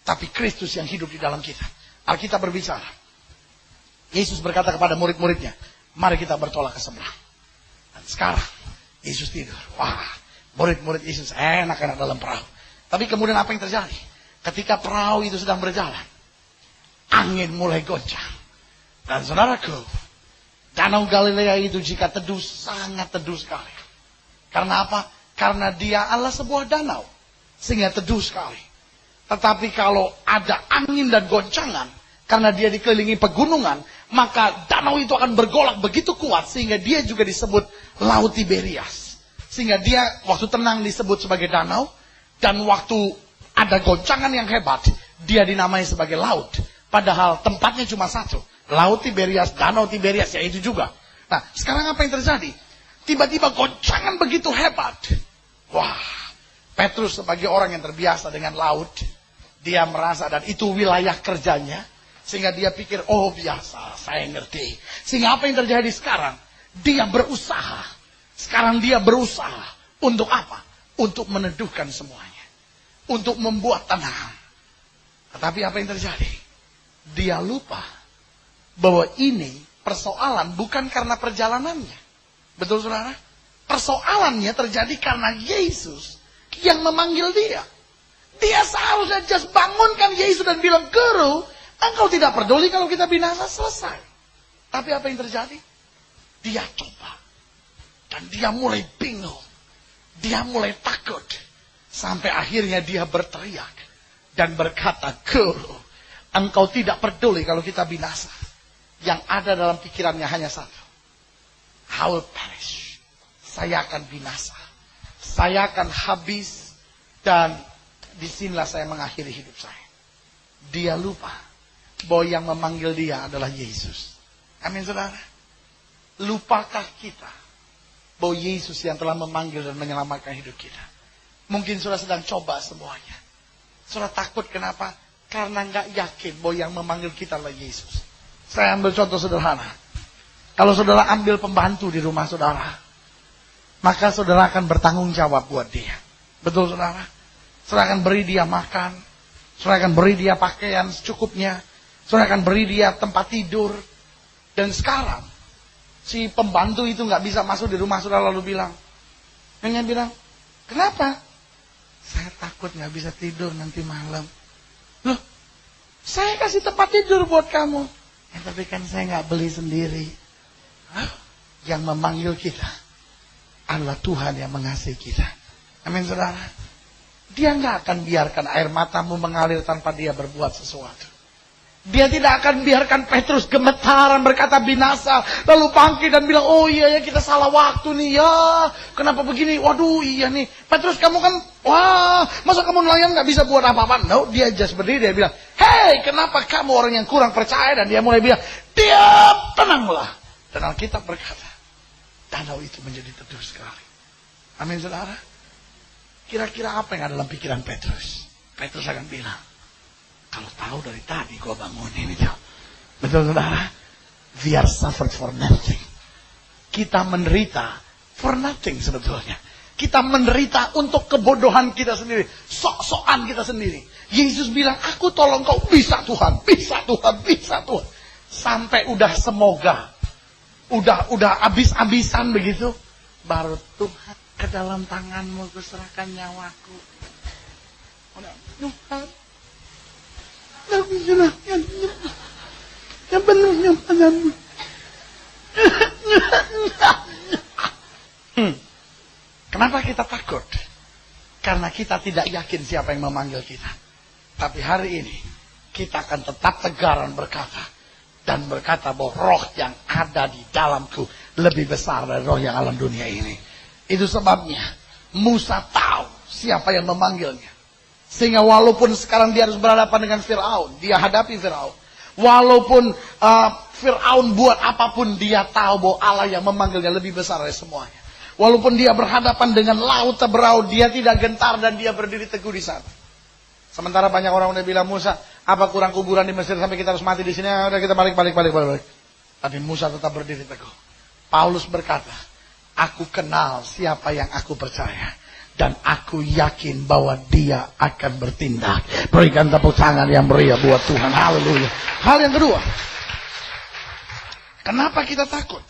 tapi Kristus yang hidup di dalam kita. Alkitab berbicara, Yesus berkata kepada murid-muridnya, mari kita bertolak ke seberang. Dan sekarang Yesus tidur. Wah, murid-murid Yesus enak-enak dalam perahu. Tapi kemudian apa yang terjadi? Ketika perahu itu sedang berjalan, angin mulai goncang. Dan saudaraku, Danau Galilea itu jika teduh, sangat teduh sekali. Karena apa? Karena dia adalah sebuah danau. Sehingga teduh sekali. Tetapi kalau ada angin dan goncangan, karena dia dikelilingi pegunungan, maka danau itu akan bergolak begitu kuat, sehingga dia juga disebut Laut Tiberias. Sehingga dia waktu tenang disebut sebagai danau, dan waktu ada goncangan yang hebat, dia dinamai sebagai laut. Padahal tempatnya cuma satu. Laut Tiberias, Danau Tiberias, ya itu juga. Nah, sekarang apa yang terjadi? Tiba-tiba goncangan begitu hebat. Wah, Petrus sebagai orang yang terbiasa dengan laut, dia merasa dan itu wilayah kerjanya. Sehingga dia pikir, oh biasa, saya ngerti. Sehingga apa yang terjadi sekarang? Dia berusaha. Sekarang dia berusaha. Untuk apa? Untuk meneduhkan semuanya. Untuk membuat tenang. Tetapi apa yang terjadi? Dia lupa bahwa ini persoalan bukan karena perjalanannya. Betul, saudara? Persoalannya terjadi karena Yesus yang memanggil dia. Dia seharusnya just bangunkan Yesus dan bilang, Guru, engkau tidak peduli kalau kita binasa, selesai. Tapi apa yang terjadi? Dia coba. Dan dia mulai bingung. Dia mulai takut. Sampai akhirnya dia berteriak. Dan berkata, Guru, engkau tidak peduli kalau kita binasa. Yang ada dalam pikirannya hanya satu. I will perish. Saya akan binasa. Saya akan habis. Dan disinilah saya mengakhiri hidup saya. Dia lupa bahwa yang memanggil dia adalah Yesus. Amin, saudara. Lupakah kita bahwa Yesus yang telah memanggil dan menyelamatkan hidup kita? Mungkin saudara sedang coba semuanya. Saudara takut kenapa? Karena nggak yakin bahwa yang memanggil kita adalah Yesus. Saya ambil contoh sederhana. Kalau saudara ambil pembantu di rumah saudara, maka saudara akan bertanggung jawab buat dia. Betul, saudara? Saudara akan beri dia makan, saudara akan beri dia pakaian secukupnya, saudara akan beri dia tempat tidur. Dan sekarang si pembantu itu nggak bisa masuk di rumah saudara lalu bilang, hanya bilang, kenapa? Saya takut nggak bisa tidur nanti malam. Loh, saya kasih tempat tidur buat kamu. Ya, tapi kan saya nggak beli sendiri. Hah? Yang memanggil kita adalah Tuhan yang mengasihi kita. Amin, saudara. Dia nggak akan biarkan air matamu mengalir tanpa dia berbuat sesuatu. Dia tidak akan biarkan Petrus gemetaran berkata binasa. Lalu bangkit dan bilang, oh iya ya kita salah waktu nih ya. Kenapa begini? Waduh iya nih. Petrus kamu kan, wah masa kamu nelayan gak bisa buat apa-apa? No, dia just berdiri, dia bilang, hey kenapa kamu orang yang kurang percaya? Dan dia mulai bilang, diam, tenanglah. Dan Alkitab berkata, danau itu menjadi teduh sekali. Amin, saudara. Kira-kira apa yang ada dalam pikiran Petrus? Petrus akan bilang, kalau tahu dari tadi gue bangunin itu. Betul, saudara? We are suffered for nothing. Kita menderita for nothing sebetulnya. Kita menderita untuk kebodohan kita sendiri. Sok-sokan kita sendiri. Yesus bilang, aku tolong kau. Bisa Tuhan, bisa Tuhan, bisa Tuhan. Sampai udah semoga. Udah habis-habisan begitu. Baru Tuhan, ke dalam tanganmu kuserahkan nyawaku. Tuhan, aku serahkan yang penuhnya padamu. Kenapa kita takut? Karena kita tidak yakin siapa yang memanggil kita. Tapi hari ini kita akan tetap tegaran berkata dan berkata bahwa roh yang ada di dalamku lebih besar dari roh yang alam dunia ini. Itu sebabnya Musa tahu siapa yang memanggilnya. Sehingga walaupun sekarang dia harus berhadapan dengan Firaun, dia hadapi Firaun. Walaupun Firaun buat apapun, dia tahu bahwa Allah yang memanggilnya lebih besar dari semuanya. Walaupun dia berhadapan dengan laut terberaut, dia tidak gentar dan dia berdiri teguh di sana. Sementara banyak orang udah bilang, Musa, apa kurang kuburan di Mesir sampai kita harus mati di sini? Udah kita balik. Tapi Musa tetap berdiri teguh. Paulus berkata, aku kenal siapa yang aku percaya. Dan aku yakin bahwa dia akan bertindak. Berikan tepuk tangan yang meriah buat Tuhan. Haleluya. Hal yang kedua. Kenapa kita takut?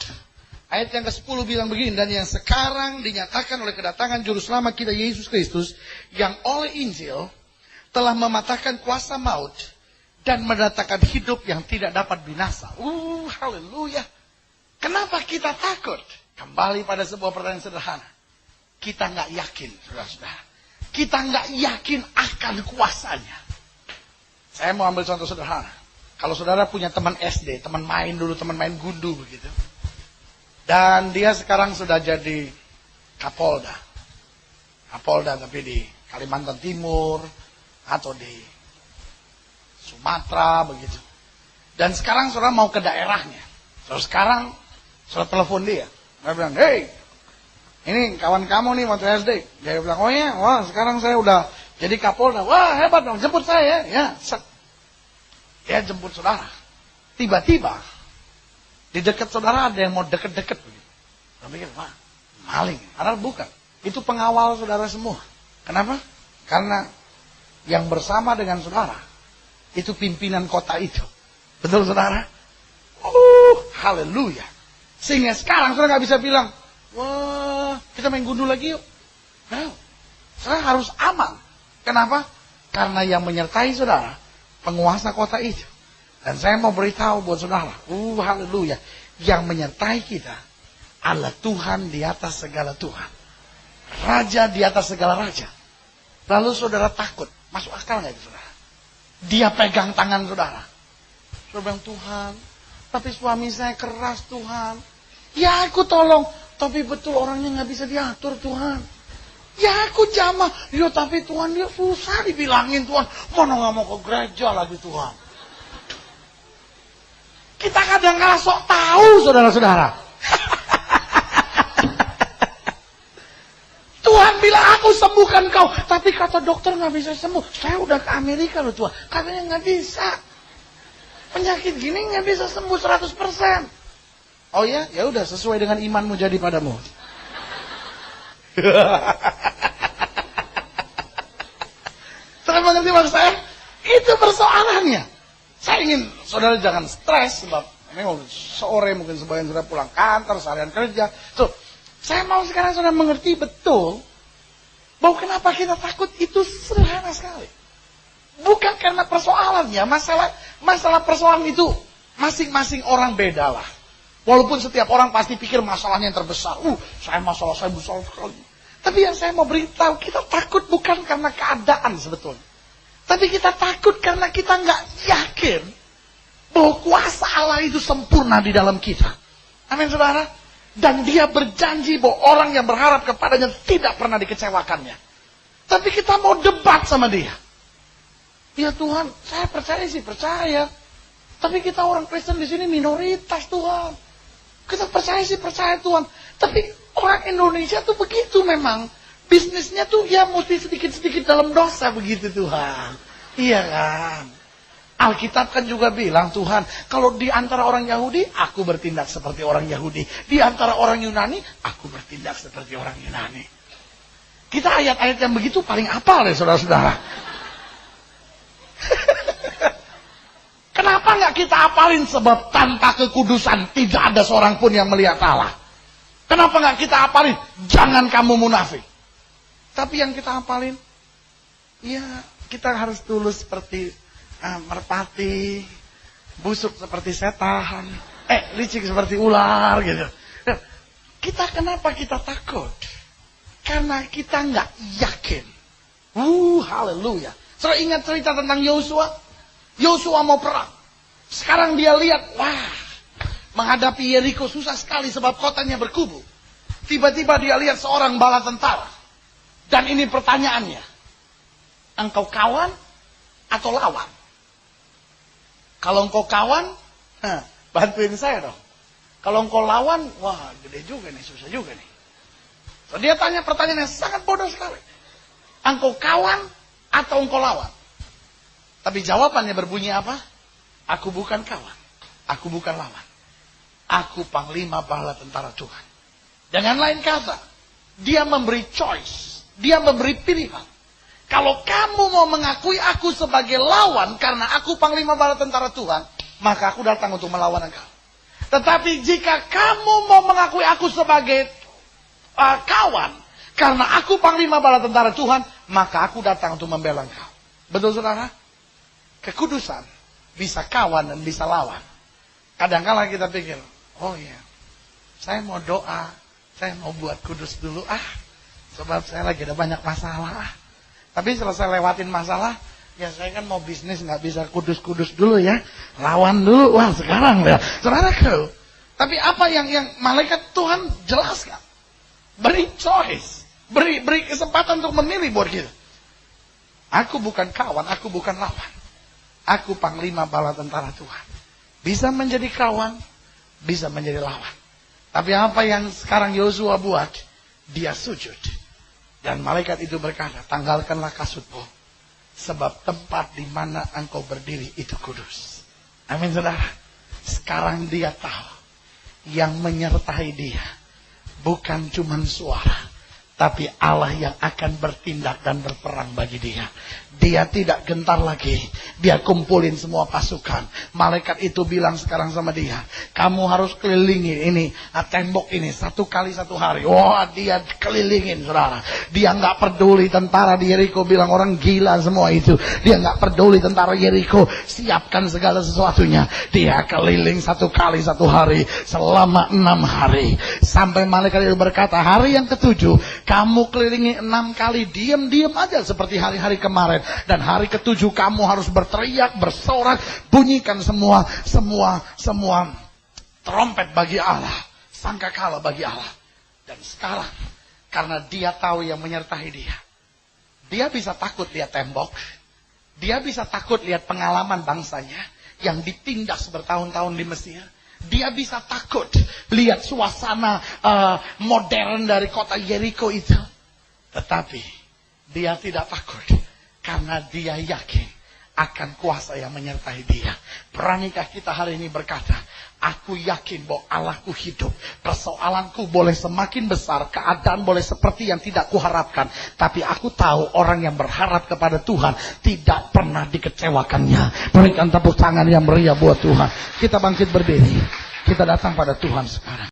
Ayat yang ke-10 bilang begini. Dan yang sekarang dinyatakan oleh kedatangan Juru Selamat kita Yesus Kristus. Yang oleh Injil telah mematahkan kuasa maut. Dan mendatangkan hidup yang tidak dapat binasa. Haleluya. Kenapa kita takut? Kembali pada sebuah pertanyaan sederhana. Kita nggak yakin, saudara-saudara. Kita nggak yakin akan kuasanya. Saya mau ambil contoh sederhana. Kalau saudara punya teman SD, teman main dulu, teman main gundu begitu. Dan dia sekarang sudah jadi Kapolda. Kapolda tapi di Kalimantan Timur atau di Sumatera begitu. Dan sekarang saudara mau ke daerahnya. Sekarang saudara telepon dia. Dia bilang, hey, ini kawan kamu nih waktu SD. Dia bilang, oh ya, wah sekarang saya udah jadi Kapolda. Wah hebat dong, jemput saya ya. Dia jemput saudara. Tiba-tiba di dekat saudara ada yang mau deket-deket. Saya pikir, wah maling. Padahal bukan. Itu pengawal saudara semua. Kenapa? Karena yang bersama dengan saudara itu pimpinan kota itu. Betul saudara? Haleluya. Sehingga sekarang saudara gak bisa bilang, wah, kita main gundu lagi yuk. Nah, saudara harus aman. Kenapa? Karena yang menyertai saudara, penguasa kota itu. Dan saya mau beritahu buat saudara, haleluya. Yang menyertai kita adalah Tuhan di atas segala Tuhan. Raja di atas segala raja. Lalu saudara takut. Masuk akal gak itu saudara? Dia pegang tangan saudara. Saudara bilang, Tuhan, tapi suami saya keras Tuhan. Ya aku tolong. Tapi betul orangnya gak bisa diatur Tuhan. Ya aku jamah. Ya tapi Tuhan dia susah dibilangin Tuhan. Mana gak mau ke gereja lagi Tuhan. Kita kadang-kadang sok tahu saudara-saudara. Tuhan bilang aku sembuhkan kau. Tapi kata dokter gak bisa sembuh. Saya udah ke Amerika loh Tuhan. Katanya gak bisa. Penyakit gini gak bisa sembuh 100%. Oh ya, ya udah sesuai dengan imanmu jadi padamu. Terus mengerti maksud saya? Itu persoalannya. Saya ingin saudara jangan stres sebab ini sore mungkin sebagian saudara pulang kantor, seharian kerja. So, saya mau sekarang saudara mengerti betul bahwa kenapa kita takut itu sederhana sekali. Bukan karena persoalannya, masalah persoalan itu masing-masing orang beda lah. Walaupun setiap orang pasti pikir masalahnya yang terbesar. Masalah saya besar sekali. Tapi yang saya mau beritahu, kita takut bukan karena keadaan sebetulnya. Tapi kita takut karena kita nggak yakin bahwa kuasa Allah itu sempurna di dalam kita. Amin saudara. Dan dia berjanji bahwa orang yang berharap kepadanya tidak pernah dikecewakannya. Tapi kita mau debat sama dia. Ya Tuhan, saya percaya. Tapi kita orang Kristen di sini minoritas Tuhan. Kita percaya Tuhan. Tapi orang Indonesia tuh begitu memang. Bisnisnya tuh ya mesti sedikit-sedikit dalam dosa begitu Tuhan. Iya kan? Alkitab kan juga bilang Tuhan, kalau di antara orang Yahudi, aku bertindak seperti orang Yahudi. Di antara orang Yunani, aku bertindak seperti orang Yunani. Kita ayat-ayat yang begitu paling hafal deh saudara-saudara. Kenapa nggak kita hafalin? Sebab tanpa kekudusan tidak ada seorang pun yang melihat Allah. Kenapa nggak kita hafalin? Jangan kamu munafik. Tapi yang kita hafalin, ya kita harus tulus seperti merpati, busuk seperti setan, licik seperti ular gitu. Kenapa kita takut? Karena kita nggak yakin. Haleluya. Saudara ingat cerita tentang Yosua? Yosua mau perang. Sekarang dia lihat, menghadapi Yeriko susah sekali sebab kotanya berkubu. Tiba-tiba dia lihat seorang bala tentara. Dan ini pertanyaannya. Engkau kawan atau lawan? Kalau engkau kawan, bantuin saya dong. Kalau engkau lawan, gede juga nih, susah juga nih. So, dia tanya pertanyaan yang sangat bodoh sekali. Engkau kawan atau engkau lawan? Tapi jawabannya berbunyi apa? Aku bukan kawan. Aku bukan lawan. Aku panglima bala tentara Tuhan. Dengan lain kata, dia memberi choice. Dia memberi pilihan. Kalau kamu mau mengakui aku sebagai lawan karena aku panglima bala tentara Tuhan, maka aku datang untuk melawan engkau. Tetapi jika kamu mau mengakui aku sebagai kawan karena aku panglima bala tentara Tuhan, maka aku datang untuk membela engkau. Betul saudara? Kekudusan bisa kawan dan bisa lawan. Kadang-kala kita pikir, oh iya, saya mau doa, saya mau buat kudus dulu sebab saya lagi ada banyak masalah. Tapi selesai lewatin masalah, ya saya kan mau bisnis nggak bisa kudus-kudus dulu ya, lawan dulu. Sekarang ya, saudaraku. Tapi apa yang malaikat Tuhan jelaskan, beri choice, beri kesempatan untuk memilih buat kita. Aku bukan kawan, aku bukan lawan. Aku panglima bala tentara Tuhan. Bisa menjadi kawan, bisa menjadi lawan. Tapi apa yang sekarang Yosua buat? Dia sujud. Dan malaikat itu berkata, tanggalkanlah kasutmu. Sebab tempat di mana engkau berdiri itu kudus. Amin saudara. Sekarang dia tahu. Yang menyertai dia. Bukan cuma suara. Tapi Allah yang akan bertindak dan berperang bagi dia. Dia tidak gentar lagi. Dia kumpulin semua pasukan. Malaikat itu bilang sekarang sama dia, kamu harus kelilingi ini, tembok ini 1 kali 1 hari. Dia kelilingin saudara. Dia nggak peduli tentara di Yeriko bilang orang gila semua itu. Dia nggak peduli tentara Yeriko. Siapkan segala sesuatunya. Dia keliling 1 kali 1 hari selama 6 hari. Sampai malaikat itu berkata, hari yang ke-7 kamu kelilingi 6 kali, diam-diam aja seperti hari-hari kemarin. Dan hari ke-7 kamu harus berteriak, bersorak, bunyikan semua trompet bagi Allah, sangkakala bagi Allah. Dan sekarang, karena dia tahu yang menyertai dia, dia bisa takut lihat tembok, dia bisa takut lihat pengalaman bangsanya yang ditindas bertahun-tahun di Mesir. Dia bisa takut lihat suasana modern dari kota Yeriko itu. Tetapi dia tidak takut karena dia yakin akan kuasa yang menyertai dia. Beranikah kita hari ini berkata, aku yakin bahwa Allahku hidup. Persoalanku boleh semakin besar, keadaan boleh seperti yang tidak kuharapkan. Tapi aku tahu orang yang berharap kepada Tuhan tidak pernah dikecewakannya. Berikan tepuk tangan yang meriah buat Tuhan. Kita bangkit berdiri. Kita datang pada Tuhan sekarang.